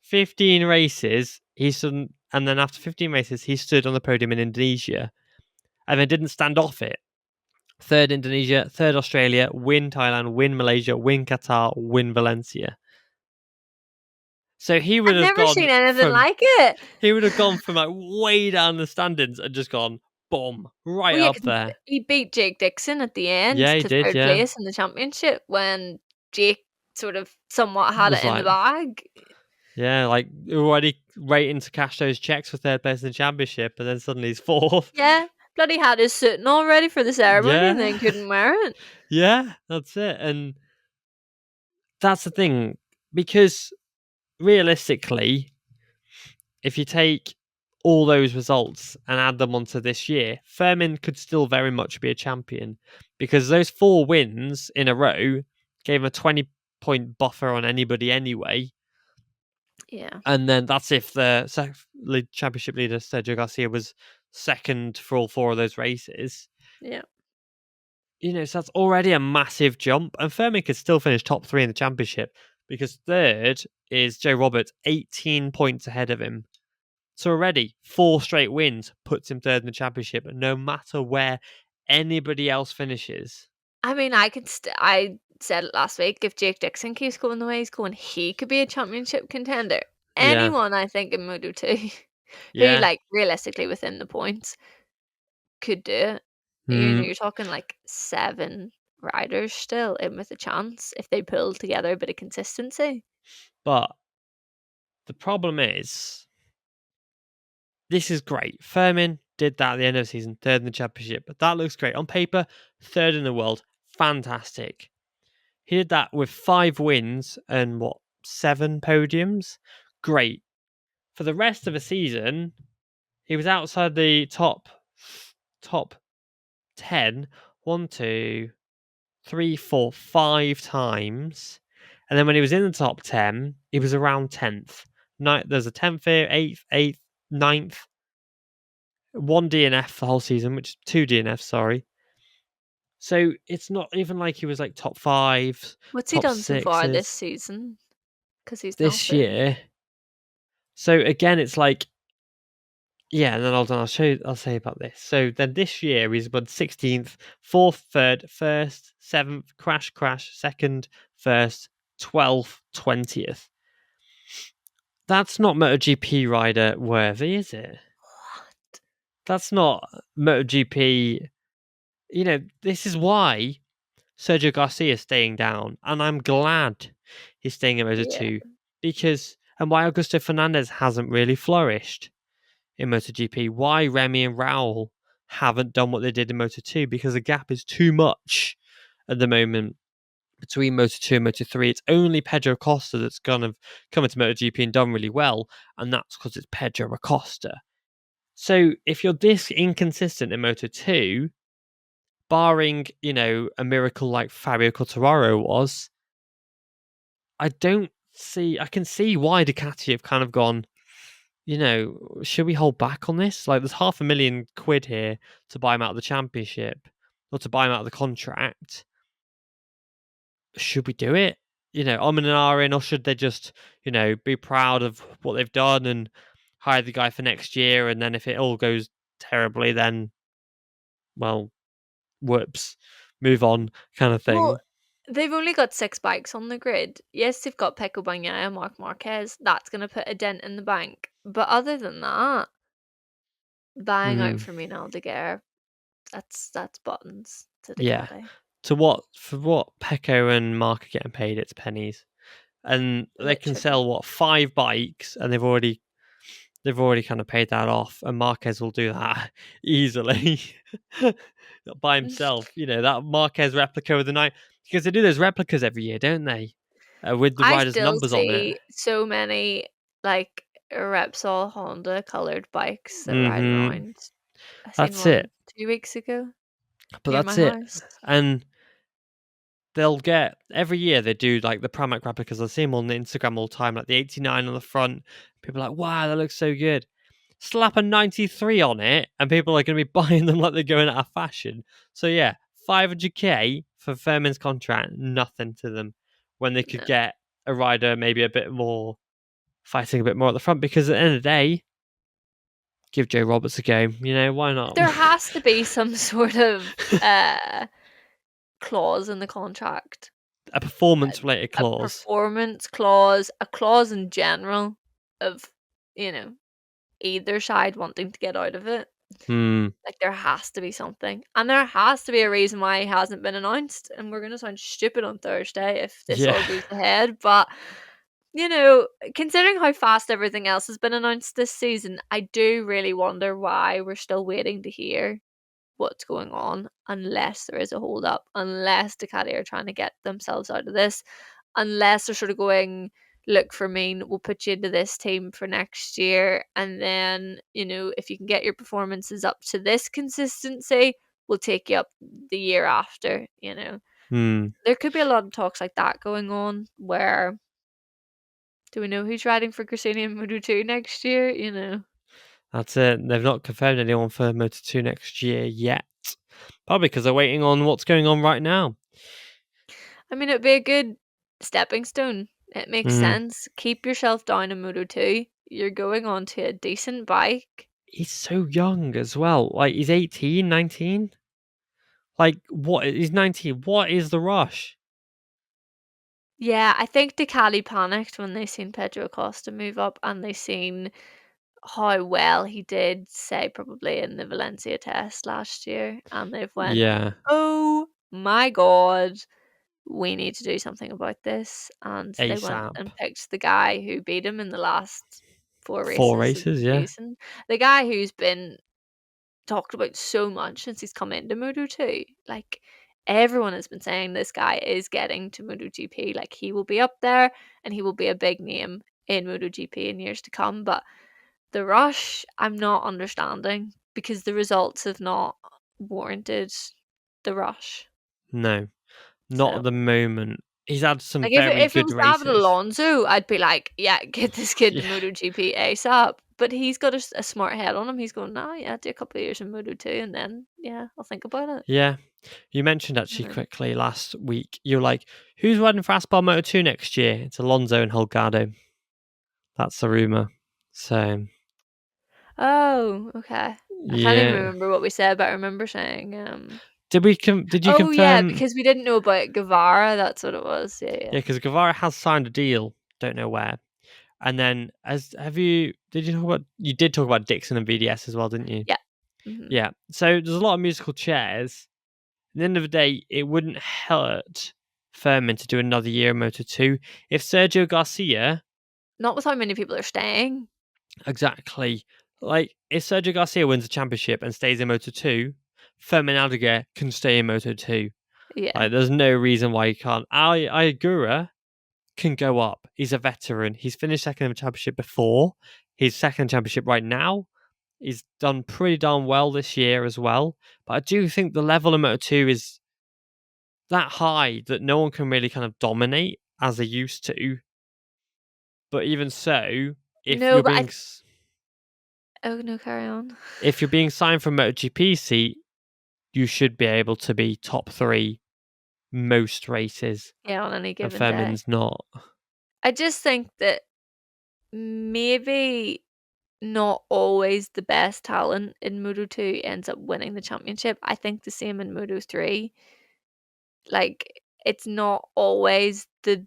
15 races, he stood, and then after 15 races, he stood on the podium in Indonesia and then didn't stand off it. 3rd Indonesia, 3rd Australia, win Thailand, win Malaysia, win Qatar, win Valencia. So he would I've have never gone seen anything from like it. like way down the standings and just gone boom right Well, yeah, up 'cause there. he beat Jake Dixon at the end Yeah, he to did. 3rd Yeah, place in the championship when Jake sort of somewhat had was it in the like bag. like already waiting to cash those checks for 3rd place in the championship, and then suddenly he's 4th. Yeah, bloody had his suit all ready for the ceremony and then Yeah, couldn't wear it. yeah, that's it. And that's the thing, because realistically, if you take all those results and add them onto this year, Furman could still very much be a champion, because those 4 wins in a row gave him a 20-point buffer on anybody anyway. Yeah, And then that's if the championship leader, Sergio Garcia, was second for all 4 of those races. yeah. So that's already a massive jump. And Furman could still finish top 3 in the championship, because 3rd is Joe Roberts, 18 points ahead of him. So already 4 straight wins puts him 3rd in the championship, no matter where anybody else finishes. I mean, I said it last week, if Jake Dixon keeps going the way he's going, he could be a championship contender. Yeah, Anyone, I think, in Moto2 who, yeah. like, realistically within the points could do it. Mm, You're talking like 7 riders still in with a chance if they pull together a bit of consistency. but the problem is, this is great. Furman did that at the end of the season, 3rd in the championship. But that looks great. On paper, 3rd in the world. Fantastic. He did that with 5 wins and 7 podiums? Great. For the rest of the season, he was outside the top 10, 1, 2, 3, 4, 5 times. And then when he was in the top 10, he was around 10th. There's a 10th here, 8th, 9th, 1 DNF the whole season, which is 2 DNFs, sorry. So it's not even like he was like top 5, What's he top done so far this 6s season? Because he's not this there. year. So again, it's like Yeah, and then I'll say about this. So then this year he's won 16th, 4th, 3rd, 1st, 7th, crash, 2nd, 1st, 12th, 20th. That's not MotoGP rider worthy, is it? What? That's not MotoGP. This is why Sergio Garcia is staying down, and I'm glad he's staying in Yeah. Moto2 and why Augusto Fernandez hasn't really flourished in MotoGP, why Remy and Raul haven't done what they did in Moto2, because the gap is too much at the moment between Moto2 and Moto3. It's only Pedro Acosta that's come into MotoGP and done really well, and that's because it's Pedro Acosta. So if you're this inconsistent in Moto2, barring, a miracle like Fabio Quartararo was, I can see why Ducati have kind of gone, should we hold back on this? Like, there's £500,000 here to buy him out of the championship or to buy him out of the contract. Should we do it? I'm an R in, or should they just, be proud of what they've done and hire the guy for next year? And then if it all goes terribly, then, well, whoops, move on, kind of Well, thing. they've only got 6 bikes on the grid. Yes, they've got Pecco Bagnaia, Marc Marquez. That's going to put a dent in the bank. But other than that, buying out Mm, for me and Aldeguer, that's buttons to yeah. Ducati. For what Pecco and Mark are getting paid, it's pennies. And they can Literally. sell 5 bikes, and they've already kind of paid that off, and Marquez will do that easily by himself. That Marquez replica of the night, because they do those replicas every year, don't they? With the I riders' still numbers on it. see so many like Repsol Honda colored bikes that ride Hmm. around. I seen That's it. one 2 weeks ago But near my that's it. house. And they'll get every year they do like the Pramac replicas. I see them on Instagram all the time, like the 89 on the front. People are like, wow, that looks so good. Slap a 93 on it, and people are going to be buying them like they're going out of fashion. So yeah, 500k for Furman's contract, nothing to them, when they could No. get a rider maybe a bit more, fighting a bit more at the front. Because at the end of the day, give Joe Roberts a go. Why not? There has to be some sort of clause in the contract, A performance related a clause. performance clause, a clause in general of, you know, either side wanting to get out of it. Hmm. Like, there has to be something. And there has to be a reason why he hasn't been announced. And we're going to sound stupid on Thursday if this Yeah. all goes ahead. But, you know, considering how fast everything else has been announced this season, I do really wonder why we're still waiting to hear what's going on, unless there is a hold up, unless Ducati are trying to get themselves out of this, unless they're sort of going, look, for me, we'll put you into this team for next year, and then, you know, if you can get your performances up to this consistency, we'll take you up the year after. Hmm. There could be a lot of talks like that going on, where do we know who's riding for Gresini and Moto 2 next year? That's it. They've not confirmed anyone for Moto2 next year yet. Probably because they're waiting on what's going on right now. I mean, it'd be a good stepping stone. It makes Mm. sense. Keep yourself down in Moto 2. You're going on to a decent bike. He's so young as well. Like, he's 18, 19. Like, what? He's 19. What is the rush? Yeah, I think Ducati panicked when they seen Pedro Acosta move up, and they seen how well he did, say, probably in the Valencia test last year. And they've went, Yeah. oh my God, we need to do something about this. And they went ASAP. and picked the guy who beat him in the last 4 4 races of races, the yeah. season. The guy who's been talked about so much since he's come into Moto2. Like, everyone has been saying this guy is getting to MotoGP. Like, he will be up there and he will be a big name in MotoGP in years to come. But the rush, I'm not understanding, because the results have not warranted the rush. No, not So, at the moment. He's had some like, if very if it good was David races. Alonso, I'd be like, yeah, get this kid to Yeah. MotoGP ASAP. But he's got a smart head on him. He's going, nah, yeah, do a couple of years in Moto 2, and then, yeah, I'll think about it. Yeah. You mentioned actually You know. quickly last week, you're like, who's riding for Aspar Moto2 next year? It's Alonso and Holgado. That's the rumour. So, Oh, okay. I can't even Yeah. remember what we said, but I remember saying, Did you oh yeah, confirm? because we didn't know about Guevara. That's what it was. Yeah, yeah. Yeah, because Guevara has signed a deal. Don't know where. And then, did you talk about? You did talk about Dixon and VDS as well, didn't you? Yeah. Hmm. Yeah. So there's a lot of musical chairs. At the end of the day, it wouldn't hurt Furman to do another year in Moto 2 if Sergio Garcia. Not with how many people are staying. Exactly. Like, if Sergio Garcia wins a championship and stays in Moto 2, Furman Aldeguer can stay in Moto 2. Yeah. Like, there's no reason why he can't. Ayagura can go up. He's a veteran. He's finished second in the championship before. He's second in the championship right now. He's done pretty darn well this year as well. But I do think the level of Moto 2 is that high that no one can really kind of dominate as they used to. But even so, if No, you're but being oh no, carry on. if you're being signed for a MotoGP seat, you should be able to be top 3 most races, Yeah, on any and given day. Furman's not. I just think that maybe not always the best talent in Moto 2 ends up winning the championship. I think the same in Moto 3. Like, it's not always the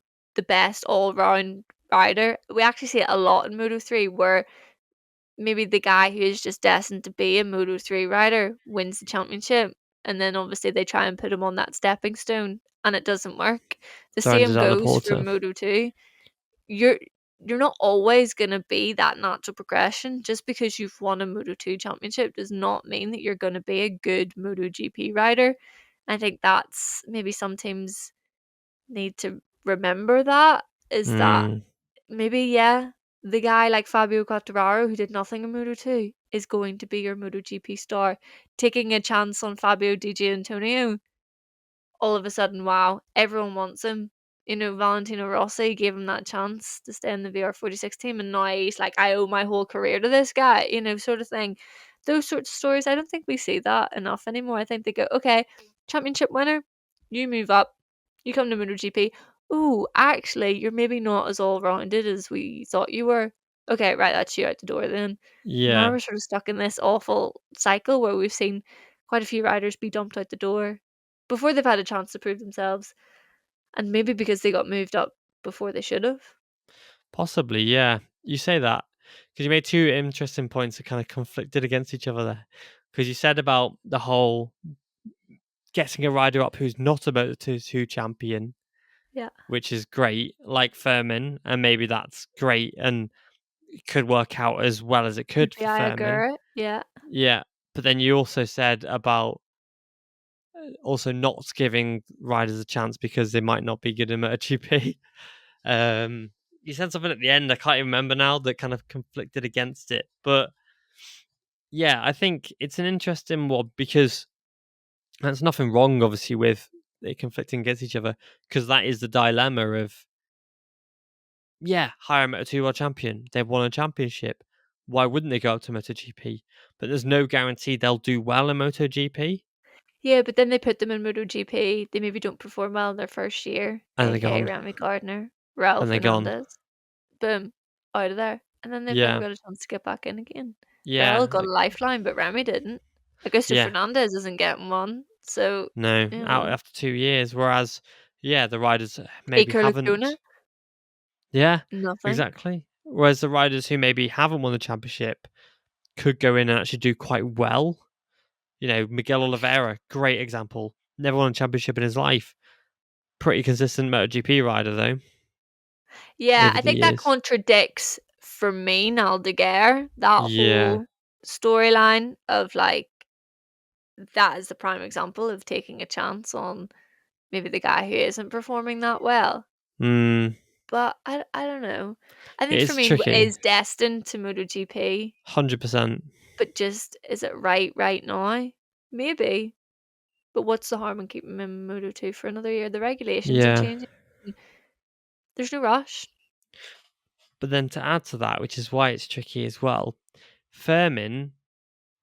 best all-round rider. We actually see it a lot in Moto 3 where maybe the guy who is just destined to be a Moto 3 rider wins the championship, and then obviously they try and put him on that stepping stone and it doesn't work. The Surrenders same out goes for Laporta. Moto 2. You're you're not always going to be that natural progression. Just because you've won a Moto 2 championship does not mean that you're going to be a good MotoGP rider. I think that's maybe some teams need to remember that, is that Mm, maybe, yeah, the guy like Fabio Quartararo who did nothing in Moto 2 is going to be your MotoGP star. Taking a chance on Fabio Di Antonio, all of a sudden, wow, everyone wants him. You know, Valentino Rossi gave him that chance to stay in the VR46 team, and now he's like, I owe my whole career to this guy, you know, sort of thing. Those sorts of stories, I don't think we see that enough anymore. I think they go, okay, championship winner, you move up, you come to MotoGP. Ooh, actually, you're maybe not as all rounded as we thought you were. Okay, right, that's you out the door then. Now yeah, we're sort of stuck in this awful cycle where we've seen quite a few riders be dumped out the door before they've had a chance to prove themselves, and maybe because they got moved up before they should have. possibly. Yeah, you say that because you made two interesting points that kind of conflicted against each other there. Because you said about the whole getting a rider up who's not a Moto2 champion, Yeah. which is great, like Furman, and maybe that's great and it could work out as well as it could Maybe for Furman. Aldeguer, yeah. Yeah, but then you also said about also not giving riders a chance because they might not be good in MotoGP. You said something at the end, I can't even remember now, that kind of conflicted against it. But yeah, I think it's an interesting one because there's nothing wrong, obviously, with it conflicting against each other because that is the dilemma of, yeah, hire a Moto2 world champion. They've won a championship. Why wouldn't they go up to MotoGP? But there's no guarantee they'll do well in MotoGP. Yeah, but then they put them in MotoGP, they maybe don't perform well in their first year, And they're aka gone. Remy Gardner, Raul And they're gone. Fernandez, boom, out of there. And then they've never Yeah. got a chance to get back in again. Raul Yeah. got a lifeline, but Remy didn't. Augusto Yeah. Fernandez isn't getting one, so, No, you out know. after 2 years. Whereas, yeah, the riders maybe Iker Lacuna, haven't. Yeah, nothing. exactly. Whereas the riders who maybe haven't won the championship could go in and actually do quite well. You know, Miguel Oliveira, great example. Never won a championship in his life. Pretty consistent MotoGP rider though Yeah, over I the think that years. contradicts, for me, Aldeguer, that Yeah. whole storyline of like, that is the prime example of taking a chance on maybe the guy who isn't performing that well. Mm, But I don't know. I it think for is me tricky. is destined to MotoGP, 100%. but just is it right now? Maybe. But what's the harm in keeping him in Moto2 for another year? The regulations are Yeah. changing. There's no rush. But then to add to that, which is why it's tricky as well, Furman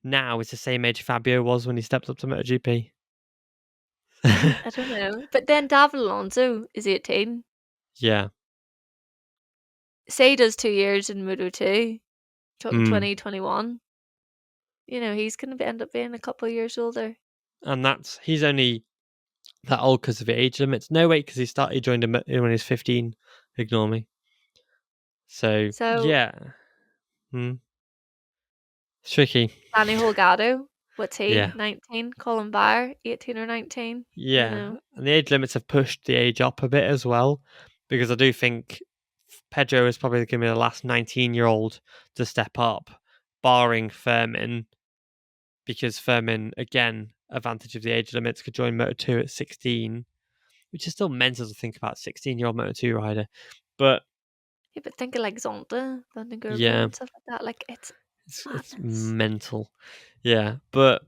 now is the same age Fabio was when he stepped up to MotoGP. I don't know. But then David Alonso is 18. Yeah. Say he does 2 years in Moto 2, talking Mm. 2021. he's going to end up being a couple of years older. And he's only that old because of the age limits. No, wait, because he joined him when he was 15. Ignore me. So yeah, it's tricky. Danny Holgado, what's he? Yeah, 19. Colin Byer, 18 or 19. yeah, and the age limits have pushed the age up a bit as well, because I do think Pedro is probably going to be the last 19-year-old to step up, barring Furman, because Furman, again, advantage of the age limits, could join Moto2 at 16, which is still mental to think about, 16-year-old Moto2 rider. But Yeah, but think of like Zonta, Vandenberg yeah, and stuff like that. Like, it's it's madness. mental. Yeah, but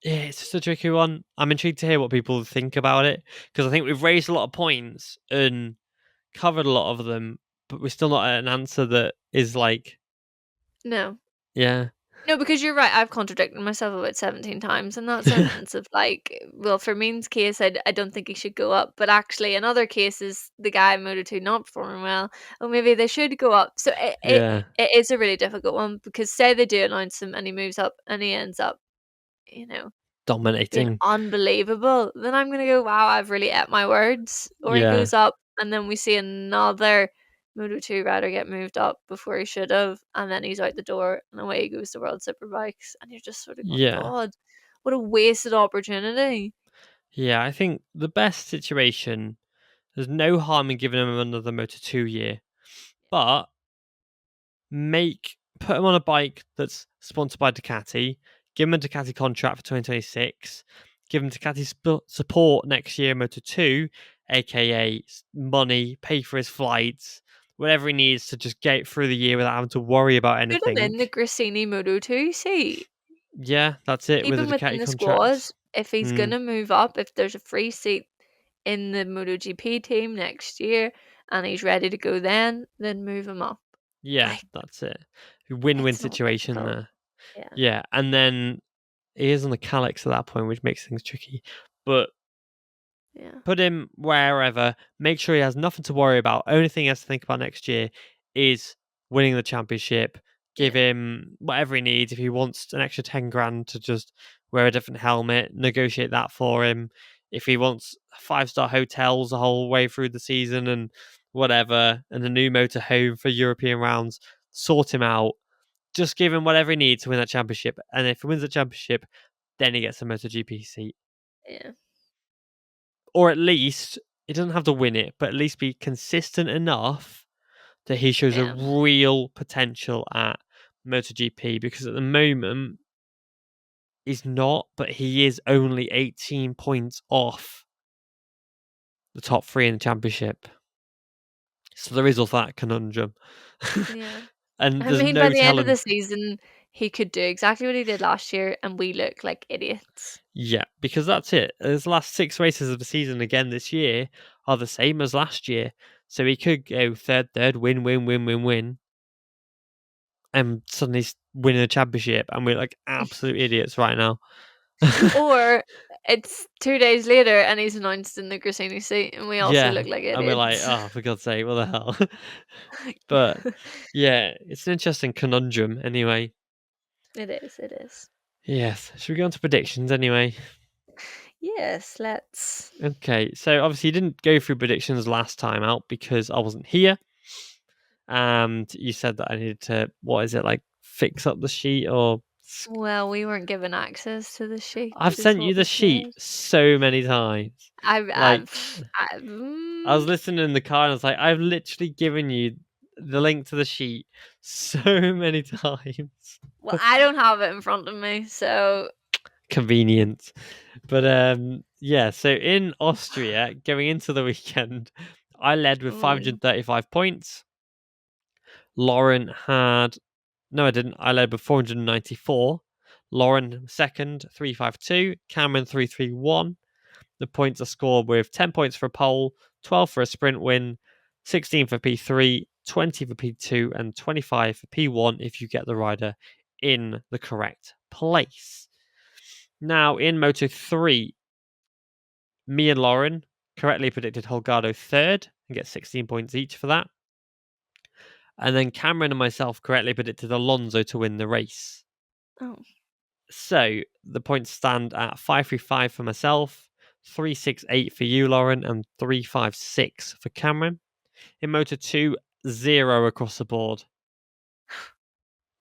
yeah, it's just a tricky one. I'm intrigued to hear what people think about it, because I think we've raised a lot of points and covered a lot of them, but we're still not at an answer that is like, No. yeah. No, because you're right. I've contradicted myself about 17 times in that sentence of like, well, for Mean's case, I don't think he should go up. But actually, in other cases, the guy in Moto2 not performing well, or maybe they should go up. So Yeah, it is a really difficult one, because say they do announce him and he moves up and he ends up, you know, being dominating. unbelievable, then I'm gonna go, wow, I've really ate my words. Or he Yeah, goes up and then we see another Moto2 rider get moved up before he should have, and then he's out the door and away he goes to World Superbikes, and you're just sort of going, yeah, God, what a wasted opportunity. yeah. I think the best situation. There's no harm in giving him another Moto2 year, but put him on a bike that's sponsored by Ducati. Give him a Ducati contract for 2026. Give him Ducati support next year, Moto2, aka money, pay for his flights, whatever he needs to just get through the year without having to worry about Put him anything. in the Grassini Moto2 seat. Yeah, that's it Keep with a him within Ducati the squad. contract. If he's Mm, gonna move up, if there's a free seat in the MotoGP team next year and he's ready to go then move him up. yeah, Like, that's it. Win-win it's not situation difficult. there. Yeah. Yeah, and then he is on the Calyx at that point, which makes things tricky. But Yeah. put him wherever. Make sure he has nothing to worry about. Only thing he has to think about next year is winning the championship. Give Yeah. him whatever he needs. If he wants an extra 10 grand to just wear a different helmet, negotiate that for him. If he wants 5-star hotels the whole way through the season and whatever, and a new motorhome for European rounds, sort him out. Just give him whatever he needs to win that championship. And if he wins the championship, then he gets a MotoGP seat. Yeah. Or at least, he doesn't have to win it, but at least be consistent enough that he shows a Yeah. real potential at MotoGP. Because at the moment, he's not, but he is only 18 points off the top three in the championship. So there is all that conundrum. Yeah. And I there's mean, by no the end of the telling. season, he could do exactly what he did last year, and we look like idiots. Yeah, because that's it. His last 6 races of the season again this year are the same as last year. So he could go third, win, win, win, win, win, and suddenly win a championship. And we're like absolute idiots right now. Or it's 2 days later and he's announced in the Grassini seat, and we also Yeah. look like And we're like, idiots. oh, for God's sake, what the hell? But yeah, it's an interesting conundrum anyway. It is, it is. Yes. Should we go on to predictions anyway? Yes, let's. Okay. So obviously you didn't go through predictions last time out because I wasn't here. And you said that I needed to, what is it, like fix up the sheet or. Well, we weren't given access to the sheet, I've is sent you what the we sheet said. so many times. I've, Like, I've, I've I was listening in the car and I was like, I've literally given you the link to the sheet so many times. well, I don't have it in front of me, so Convenient. But yeah, so in Austria, going into the weekend, I led with ooh, 535 points. Lauren had no, I didn't. I led with 494. Lauren second, 352. Cameron 331. The points are scored with 10 points for a pole, 12 for a sprint win, 16 for P3, 20 for P2, and 25 for P1 if you get the rider in the correct place. Now, in Moto 3, me and Lauren correctly predicted Holgado third and get 16 points each for that. And then Cameron and myself correctly predicted Alonso to win the race. oh, So the points stand at 535 for myself, 368 for you, Lauren, and 356 for Cameron. In Moto 2, 0 across the board.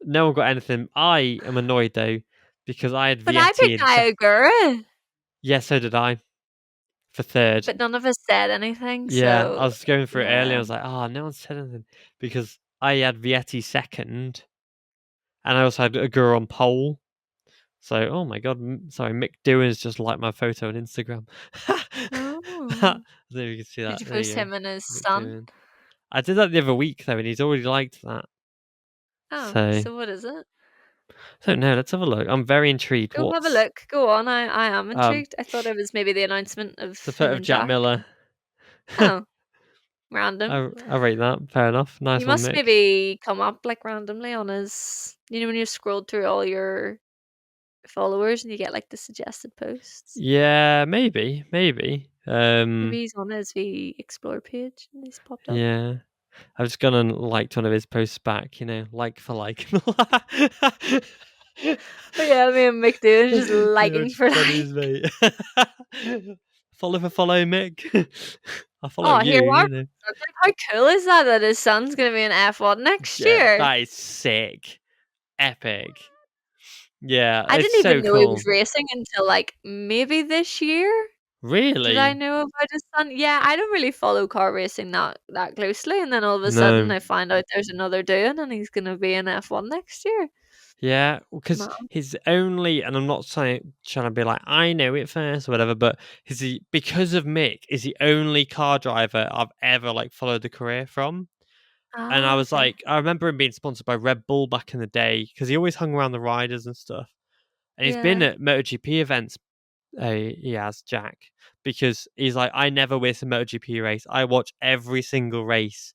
No one got anything. I am annoyed though, because I had But I Vietti picked in Aldeguer, Yeah, so did I. For third. but none of us said anything. Yeah, I So was going through it earlier. I yeah. was like, oh, no one said anything. Because I had Vietti second, and I also had Agur on pole. So, oh my god, sorry, Mick Doohan's just liked my photo on Instagram. Oh. There you can see that. Did you There post you go. him and his Mick son? Doohan. I did that the other week though, and he's already liked that. Oh, So, so what is it? I don't know. Let's have a look. I'm very intrigued. Go have a What's look. Go on. I am um? intrigued. I thought it was maybe the announcement of It's a him photo of and Jack Jack. Miller. Oh, random. I rate that. Fair enough. Nice You one, must Mick. maybe come up like randomly on his. You know when you scroll through all your followers and you get like the suggested posts. Yeah, maybe. Maybe he's on his V Explore page and he's popped up. Yeah. I've just gone and liked one of his posts back, like for like. But yeah, me and Mick doing just Yeah, liking which for buddies, like. mate. Follow for follow, Mick. I follow Oh, you, here we are. you know. Like, how cool is that his son's gonna be in F1 next Yeah, year? that is sick. Epic. Yeah, I it's didn't even so know he cool. was racing until like maybe this year. Did I Really? know about his son? Yeah, I don't really follow car racing that closely, and then all of a sudden No. I find out there's another doing, and he's gonna be in F1 next year. Yeah, because Man. his only, and I'm not trying to be like I know it first or whatever, but because of Mick is the only car driver I've ever like followed the career from. And I Ah, was okay. like, I remember him being sponsored by Red Bull back in the day because he always hung around the riders and stuff. And he's been Yeah. at MotoGP events. He has, Jack, because he's like, I never miss a MotoGP race. I watch every single race.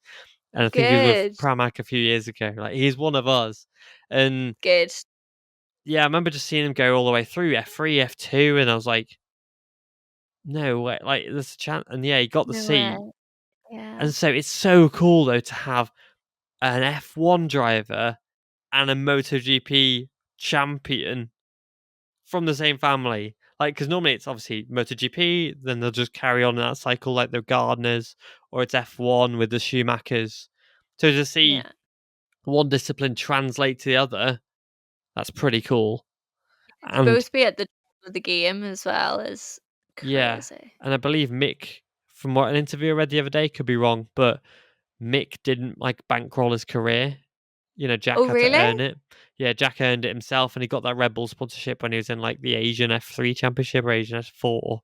And I think he was with Good. Pramac a few years ago. Like he's one of us. And Good. yeah, I remember just seeing him go all the way through F3, F2, and I was like, no way, like there's a chance. And yeah, he got the No way. seat. Yeah. And so it's so cool though to have an F1 driver and a MotoGP champion from the same family. Like, because normally it's obviously MotoGP, then they'll just carry on in that cycle like the Gardners, or it's F1 with the Schumachers. So to see Yeah. one discipline translate to the other, that's pretty cool. To And both be at the top of the game as well is yeah, crazy. and I believe Mick, from what an interview I read the other day, could be wrong, but Mick didn't like bankroll his career. Jack Oh, had to really? earn it. Yeah, Jack earned it himself, and he got that Red Bull sponsorship when he was in like the Asian F3 Championship or Asian F4,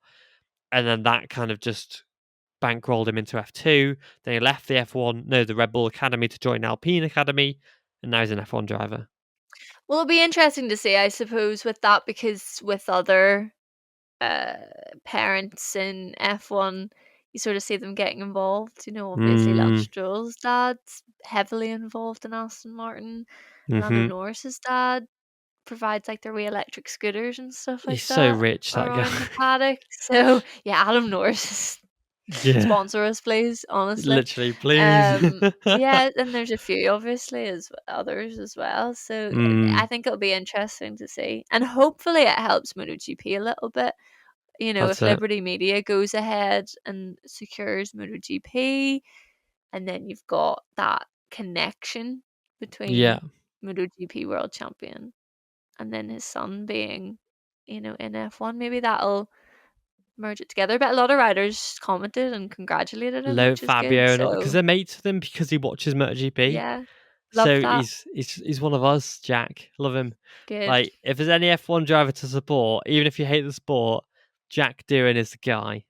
and then that kind of just bankrolled him into F2. Then he left the Red Bull Academy to join Alpine Academy, and now he's an F1 driver. Well, it'll be interesting to see, I suppose, with that because with other uh, parents in F1, you sort of see them getting involved. Obviously Lance Mm, Stroll's dad's heavily involved in Aston Martin. Lando mm-hmm. Norris's dad provides like their wee electric scooters and stuff like He's so that rich, that guy. around the paddock. So yeah, Adam Norris Yeah, sponsor us, please. Honestly, literally, please. yeah, and there's a few obviously as others as well. So I Mm, think it'll be interesting to see, and hopefully it helps MotoGP a little bit. that's If it. Liberty Media goes ahead and secures MotoGP, and then you've got that connection Yeah. between MotoGP world champion and then his son being, in F1, maybe that'll merge it together. But a lot of riders commented and congratulated him, Lo which is good. Fabio and all, because So they're mates with him because he watches MotoGP. yeah, love So that. he's one of us, Jack. Love him. Good. Like if there's any F1 driver to support, even if you hate the sport, Jack Doohan is the guy.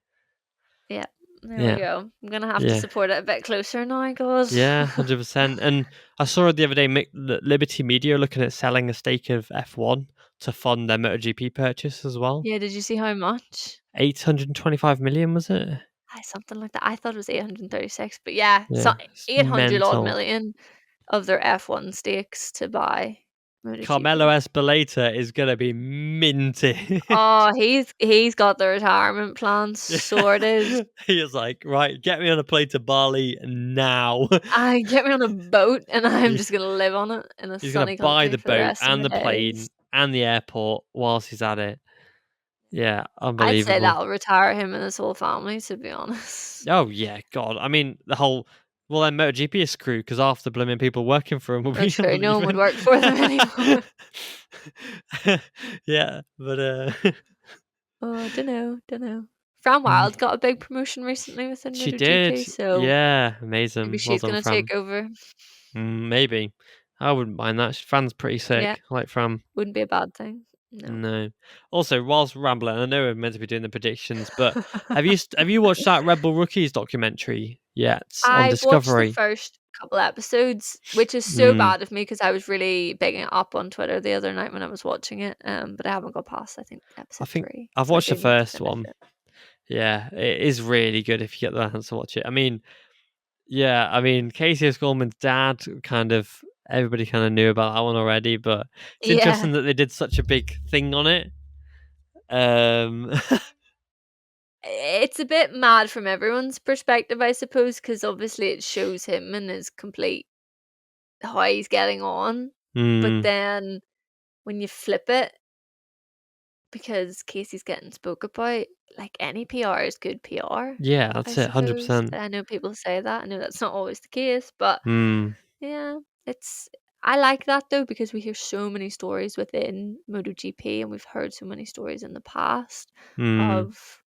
Yeah. There we Yeah, go. I'm gonna have to yeah, support it a bit closer now, God. yeah, 100%. And I saw the other day Liberty Media looking at selling a stake of F1 to fund their MotoGP purchase as well. Yeah, did you see how much? 825 million, was it? Something like that. I thought it was 836, but yeah, so Yeah, it's 800 odd mental. million of their F1 stakes to buy Carmelo MotoGP. Espeleta is gonna be minted. Oh, he's got the retirement plan sorted. He was like, right, get me on a plane to Bali now. I get me on a boat and I'm He- just gonna live on it in a He's gonna sunny buy country the for the boat rest of and my the days. plane and the airport whilst he's at it. Yeah, I'd say unbelievable. that'll retire him and his whole family, to be honest. Oh yeah, God. I mean, the whole then MotoGP is screwed because half the blooming people working for him will be That's true. No one would leaving. work for them anymore. Yeah, but Oh, dunno. Fran Wild got a big promotion recently within she did. MotoGP, so Yeah, maybe amazing. Well she's done, gonna Fran. take over. Maybe. I wouldn't mind that. Fran's pretty Yeah, sick. I like Fran. wouldn't be a bad thing. No. No. Also, whilst rambling, I know we're meant to be doing the predictions, but have you watched that Red Bull Rookies documentary yet on I've watched the Discovery? first couple episodes, which is so Mm, bad of me because I was really bigging it up on Twitter the other night when I was watching it. But I haven't got past, I think, I episode think 3, I've so I watched do the need to first finish one. it. Yeah, it is really good if you get the chance to watch it. I mean, yeah, I mean, Casey O'Scorman's dad everybody kind of knew about that one already, but it's Yeah. interesting that they did such a big thing on it. Um, It's a bit mad from everyone's perspective, I suppose, because obviously it shows him and his complete how he's getting on. But mm, then when you flip it, because Casey's getting spoke about, like any PR is good PR, yeah, I that's it, suppose. 100%. I know people say that. I know that's not always the case, but Mm, yeah, it's I like that though because we hear so many stories within MotoGP and we've heard so many stories in the past mm, of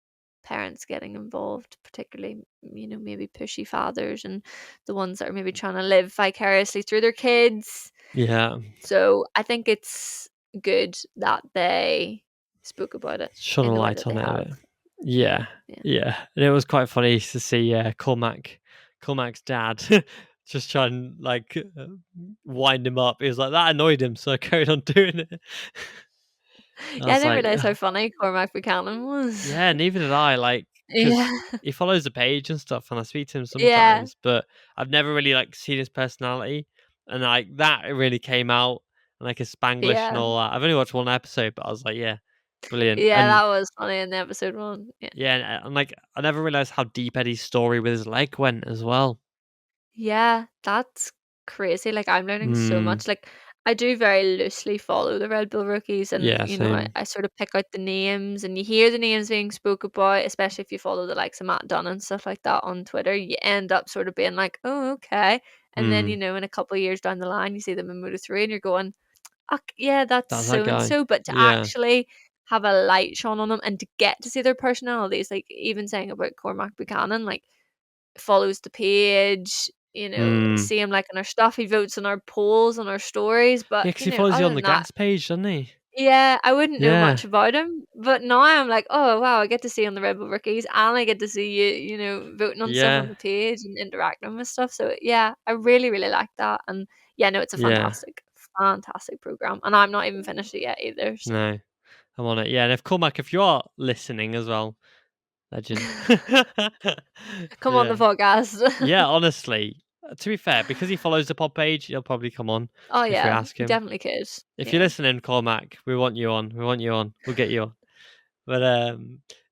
parents getting involved, particularly, maybe pushy fathers and the ones that are maybe trying to live vicariously through their kids. yeah, So I think it's good that they spoke about it shone in a the way light that they on it a have. bit. Yeah, Yeah. yeah. And it was quite funny to see Cormac's dad just try and wind him up. He was like, that annoyed him, so I carried on doing it. I Yeah, I was didn't like, realize how funny Cormac Buchanan was. yeah, neither did I. Yeah. Because he follows the page and stuff, and I speak to him Yeah. sometimes, but I've never really seen his personality, and that it really came out, and his Spanglish and Yeah. all that. I've only watched one episode, but I was like, yeah, brilliant, Yeah, and that was funny in the episode 1. Yeah. yeah, and I never realized how deep Eddie's story with his leg went as well. Yeah, that's crazy. Like, I'm learning so Mm, much. Like, I do very loosely follow the Red Bull rookies, and yeah, I, same. I sort of pick out the names, and you hear the names being spoke about, especially if you follow the likes of Matt Dunn and stuff like that on Twitter. You end up sort of being like, oh, okay. And then, Mm, in a couple of years down the line, you see them in Moto 3, and you're going, yeah, that's that's that so and guy. so. But to Yeah, actually have a light shone on them and to get to see their personalities, like even saying about Cormac Buchanan, like follows the page, mm. see him liking our stuff. He votes on our polls, on our stories. But, Yeah, because he follows you other on the than that, gas page, doesn't he? yeah, I wouldn't know Yeah, much about him. But now I'm like, oh, wow, I get to see on the Red Bull Rookies and I get to see you, voting on stuff on yeah, the page and interacting with stuff. So, yeah, I really, really like that. And yeah, no, it's a yeah. fantastic, fantastic program. And I'm not even finished it yet either. So, No. I'm on it. Yeah, and if Cormac, if you are listening as well, legend. come on the Yeah. Yeah, podcast. honestly, to be fair, because he follows the pod page, he'll probably come on Oh, if we yeah, ask he him. definitely could. If you're Yeah. listening, Cormac, we want you on. We want you on. We'll get you on. But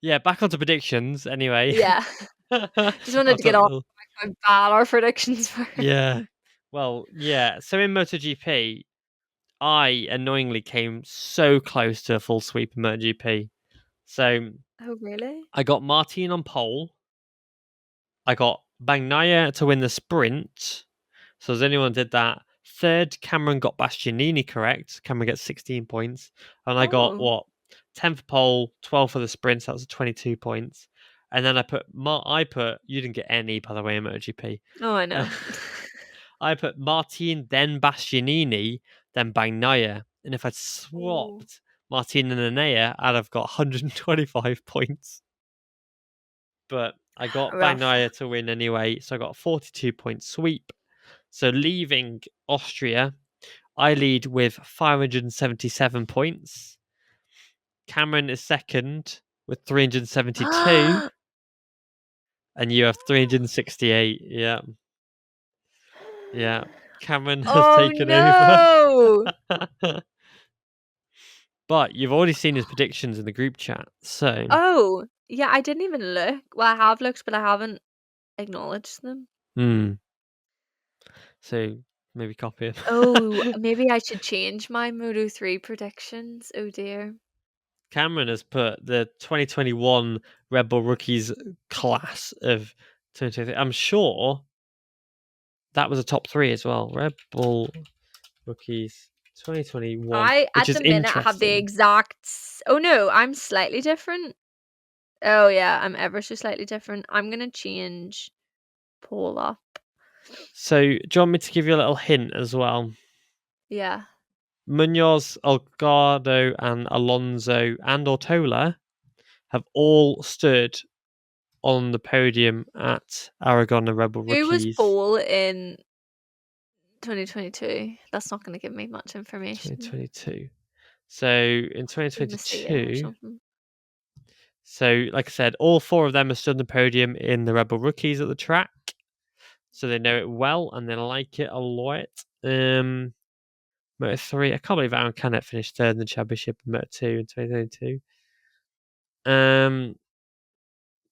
yeah, back onto predictions anyway. Yeah. Just wanted to After get that off little- how bad our predictions were. yeah. Well, yeah. So in MotoGP, I annoyingly came so close to a full sweep in MotoGP. So Oh, really? I got Martin on pole. I got Bagnaia to win the sprint. So as anyone did that. Third, Cameron got Bastianini correct. Cameron gets 16 points. And I got Oh. 10th pole, 12 for the sprint. So that was 22 points. And then you didn't get any, by the way, in MotoGP. Oh, I know. I put Martin, then Bastianini, then Bagnaia. And if I'd Oh. swapped Martin and Anea, I'd have got 125 points. But I got Rough. Bagnaia to win anyway, so I got a 42-point sweep. So leaving Austria, I lead with 577 points. Cameron is second with 372, and you have 368. Yeah, yeah. Cameron has Oh, taken over. no! But you've already seen his predictions in the group chat, so Oh, yeah, I didn't even look. Well, I have looked, but I haven't acknowledged them. hmm. So maybe copy him. Oh, maybe I should change my Moto 3 predictions. Oh dear. Cameron has put the 2021 Red Bull rookies class of 2023. I'm sure that was a top 3 as well. Red Bull rookies 2021, I, which at is the minute, have the interesting. exact... Oh no, I'm slightly different. Oh yeah, I'm ever so slightly different. I'm going to change Paul up. So, do you want me to give you a little hint as well? Yeah. Munoz, Elgardo, and Alonso and Ortola have all stood on the podium at Aragon and Red Bull Who was rookies Paul in 2022? That's not going to give me much information. 2022. So in Masia or 2022, something. so like I said, all 4 of them have stood on the podium in the Red Bull rookies at the track. So they know it well and they like it a lot. Moto 3, I can't believe Aaron Canet finished 3rd in the championship in Moto 2 in 2022.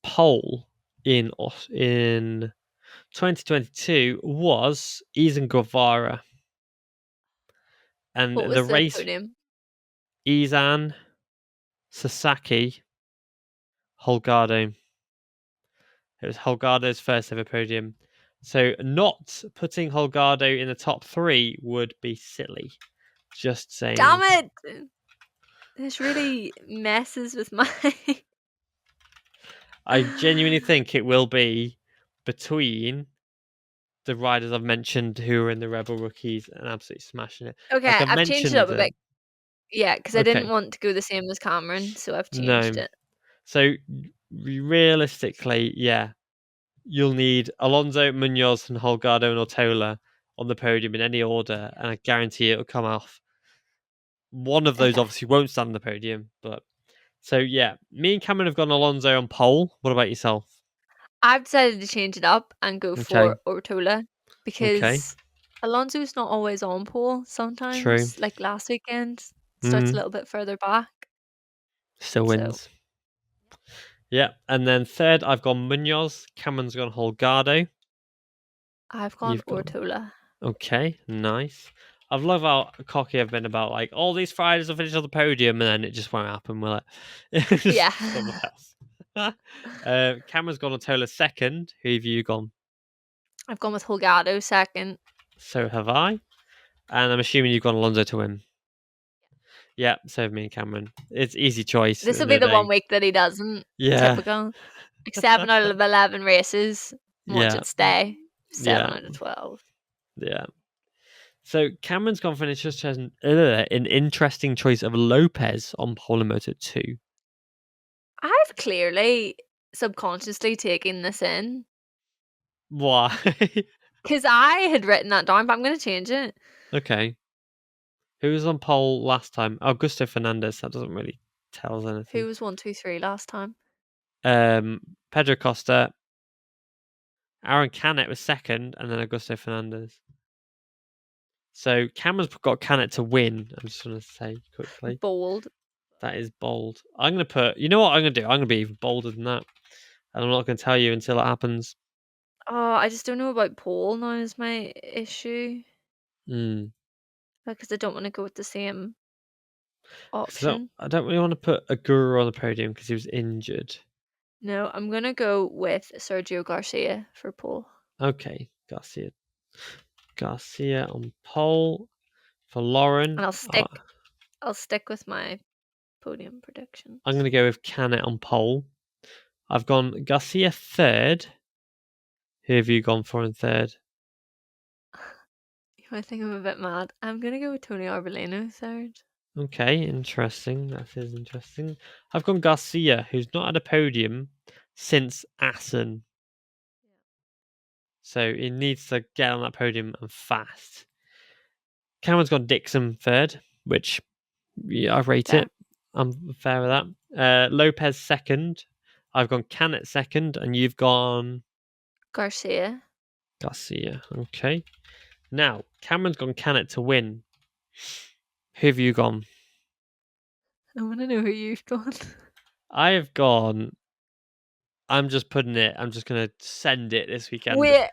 Pole in 2022 was Izan Guevara. And What the was the race, podium? Izan, Sasaki, Holgado. It was Holgado's first ever podium. So not putting Holgado in the top 3 would be silly. Just saying. Damn it! This really messes with my... I genuinely think it will be between the riders I've mentioned who are in the Rebel rookies and absolutely smashing it. Okay, Like I've I've changed it mentioned up a them. bit. Yeah, because I didn't Okay. want to go the same as Cameron, so I've changed No. it. So realistically, yeah, you'll need Alonso, Munoz, and Holgado and Ortola on the podium in any order, and I guarantee it'll come off. One of those Okay. obviously won't stand on the podium, but so yeah, me and Cameron have gone Alonso on pole. What about yourself? I've decided to change it up and go Okay, for Ortola okay, because Alonso's not always on pole true. sometimes. Like last weekend, starts a Mm, little bit further back. still So wins. Yeah, and then third, I've gone Munoz. Cameron's gone Holgado. I've gone You've gone Ortola. okay, nice. I've loved how cocky I've been about like all these Fridays will finish on the podium, and then it just won't happen, will it? Yeah. Just someone else. Cameron's gone Ortola second. Who have you gone? I've gone with Holgado second. So have I. And I'm assuming you've gone Alonso to win. Yeah, so have me and Cameron. It's easy choice This at the will be end of the the one day. week that he doesn't. Yeah, Typical. Like 7 out of 11 races. Watch yeah, it stay. 7 yeah, out of 12. yeah. So Cameron's gone for an interesting choice of Lopez on pole in Moto 2. I've clearly subconsciously taken this in Why? because I had written that down, but I'm going to change it. Okay. Who was on pole last time? Augusto Fernandez. That doesn't really tell us Who anything. was 1, 2, 3 last time? Pedro Costa. Aaron Canet was second, and then Augusto Fernandez. So Cameron's got Canet to win. I'm just going to say quickly. Bold. That is bold. I'm going to put... You know what I'm going to do? I'm going to be even bolder than that. And I'm not going to tell you until it happens. Oh, I just don't know about Paul now is my issue. Mm. Because I don't want to go with the same So option. I don't really want to put a Guru on the podium because he was injured. No, I'm going to go with Sergio Garcia for Paul. Okay, Garcia. Garcia on pole for Lauren. And I'll stick with my podium prediction. I'm going to go with Canet on pole. I've gone Garcia third. Who have you gone for in third? You might think I'm a bit mad. I'm going to go with Tony Arbolino third. Okay, interesting. That is interesting. I've gone Garcia, who's not had a podium since Assen. So he needs to get on that podium and fast. Cameron's gone Dixon third, which yeah, I rate Okay. it. I'm fair with that. Lopez second. I've gone Canet second, and you've gone Garcia. Garcia. Okay. Now, Cameron's gone Canet to win. Who have you gone? I want to know who you've gone. I have gone. I'm just putting it. I'm just going to send it this weekend. Wait,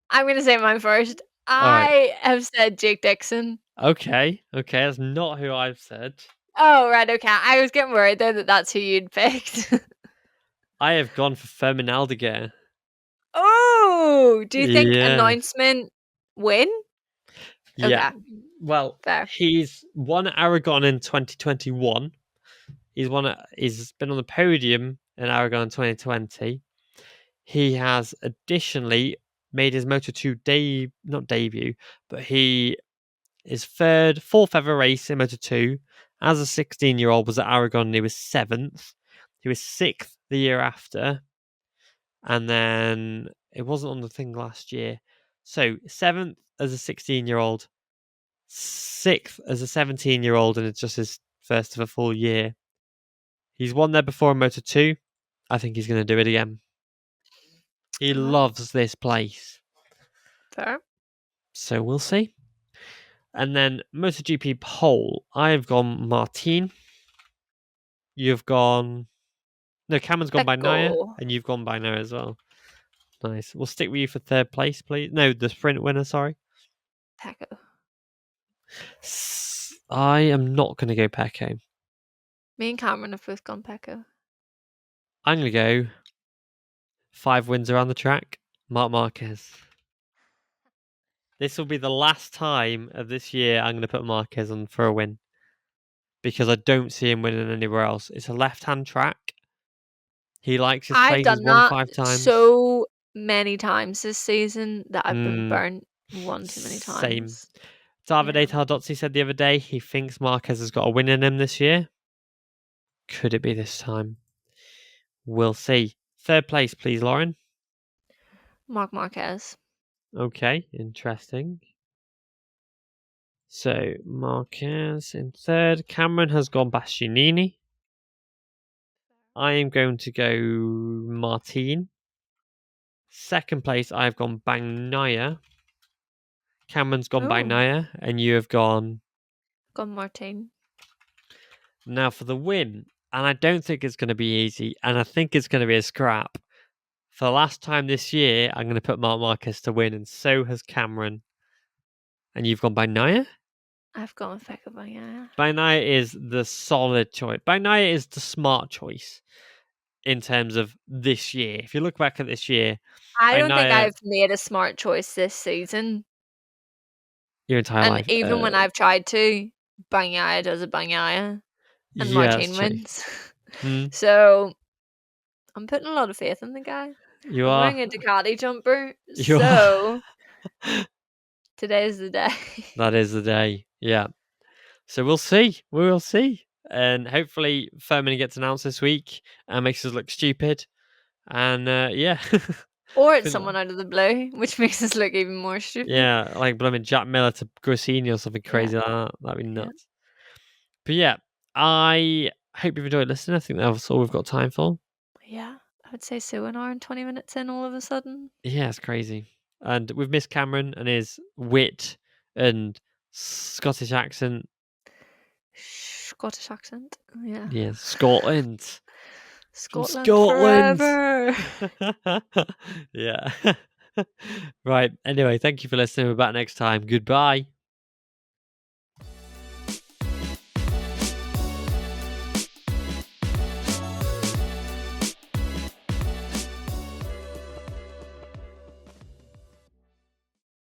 I'm going to say mine first. I have said Jake Dixon. Okay, that's not who I've said. Oh, right, okay. I was getting worried there that that's who you'd picked. I have gone for Fermin Aldeguer. Oh, do you think Yeah. announcement win? Yeah. Okay, Well, fair. he's won Aragon in 2021. He's been on the podium in Aragon in 2020. He has additionally made his Moto2 not debut, but his fourth ever race in Moto2 as a 16-year-old was at Aragon and he was 7th. He was 6th the year after. And then it wasn't on the thing last year. So 7th as a 16-year-old, 6th as a 17-year-old, and it's just his first of a full year. He's won there before in Moto2. I think he's going to do it again. He loves this place. Fair. So we'll see. And then MotoGP pole, I've gone Martin. You've gone... No, Cameron's gone by Naya, Pecco. and you've gone by Naya as well. Nice. We'll stick with you for third place, please. No, the sprint winner, sorry. Pecco. I am not going to go Pecco. Me and Cameron have both gone Pecco. I'm going to go 5 wins around the track, Marc Marquez. This will be the last time of this year I'm going to put Marquez on for a win. Because I don't see him winning anywhere else. It's a left-hand track. He likes his I've place. He's done won that 5 times. so many times this season that I've been Mm, burnt one too many same. times. Davide Tardozzi said the other day he thinks Marquez has got a win in him this year. Could it be this time? We'll see. Third place, please, Lauren. Marc Marquez. Okay, interesting. So, Marquez in third. Cameron has gone Bastianini. I am going to go Martin. Second place, I've gone Bagnaia. Cameron's gone Bagnaia, and you have gone... Gone Martin. Now for the win, and I don't think it's going to be easy, and I think it's going to be a scrap. For the last time this year, I'm going to put Marc Marquez to win, and so has Cameron. And you've gone Bagnaia? I've gone with Pecco Bagnaia. Bagnaia is the solid choice. Bagnaia is the smart choice in terms of this year. If you look back at this year, I don't think Bagnaia, I've made a smart choice this season. your entire And life. even when I've tried to, Bagnaia does a Bagnaia. And Yeah, that's Martin true. wins. So I'm putting a lot of faith in the guy. You I'm are. wearing a Ducati jumper. You So are. today's the day. That is the day. Yeah. So we'll see. We will see. And hopefully Fermin gets announced this week and makes us look stupid. And yeah. Or it's someone out of the blue, which makes us look even more stupid. Yeah, like blooming Jack Miller to Grossini or something crazy like that. That'd be nuts. But yeah, I hope you've enjoyed listening. I think that's all we've got time for. Yeah, I would say so. An hour and 20 minutes in all of a sudden. Yeah, it's crazy. And we've missed Cameron and his wit and Scottish accent. Scottish accent. Yeah. Yeah, Scotland. Scotland Scotland. forever. Yeah. Right. Anyway, thank you for listening. We're back next time. Goodbye.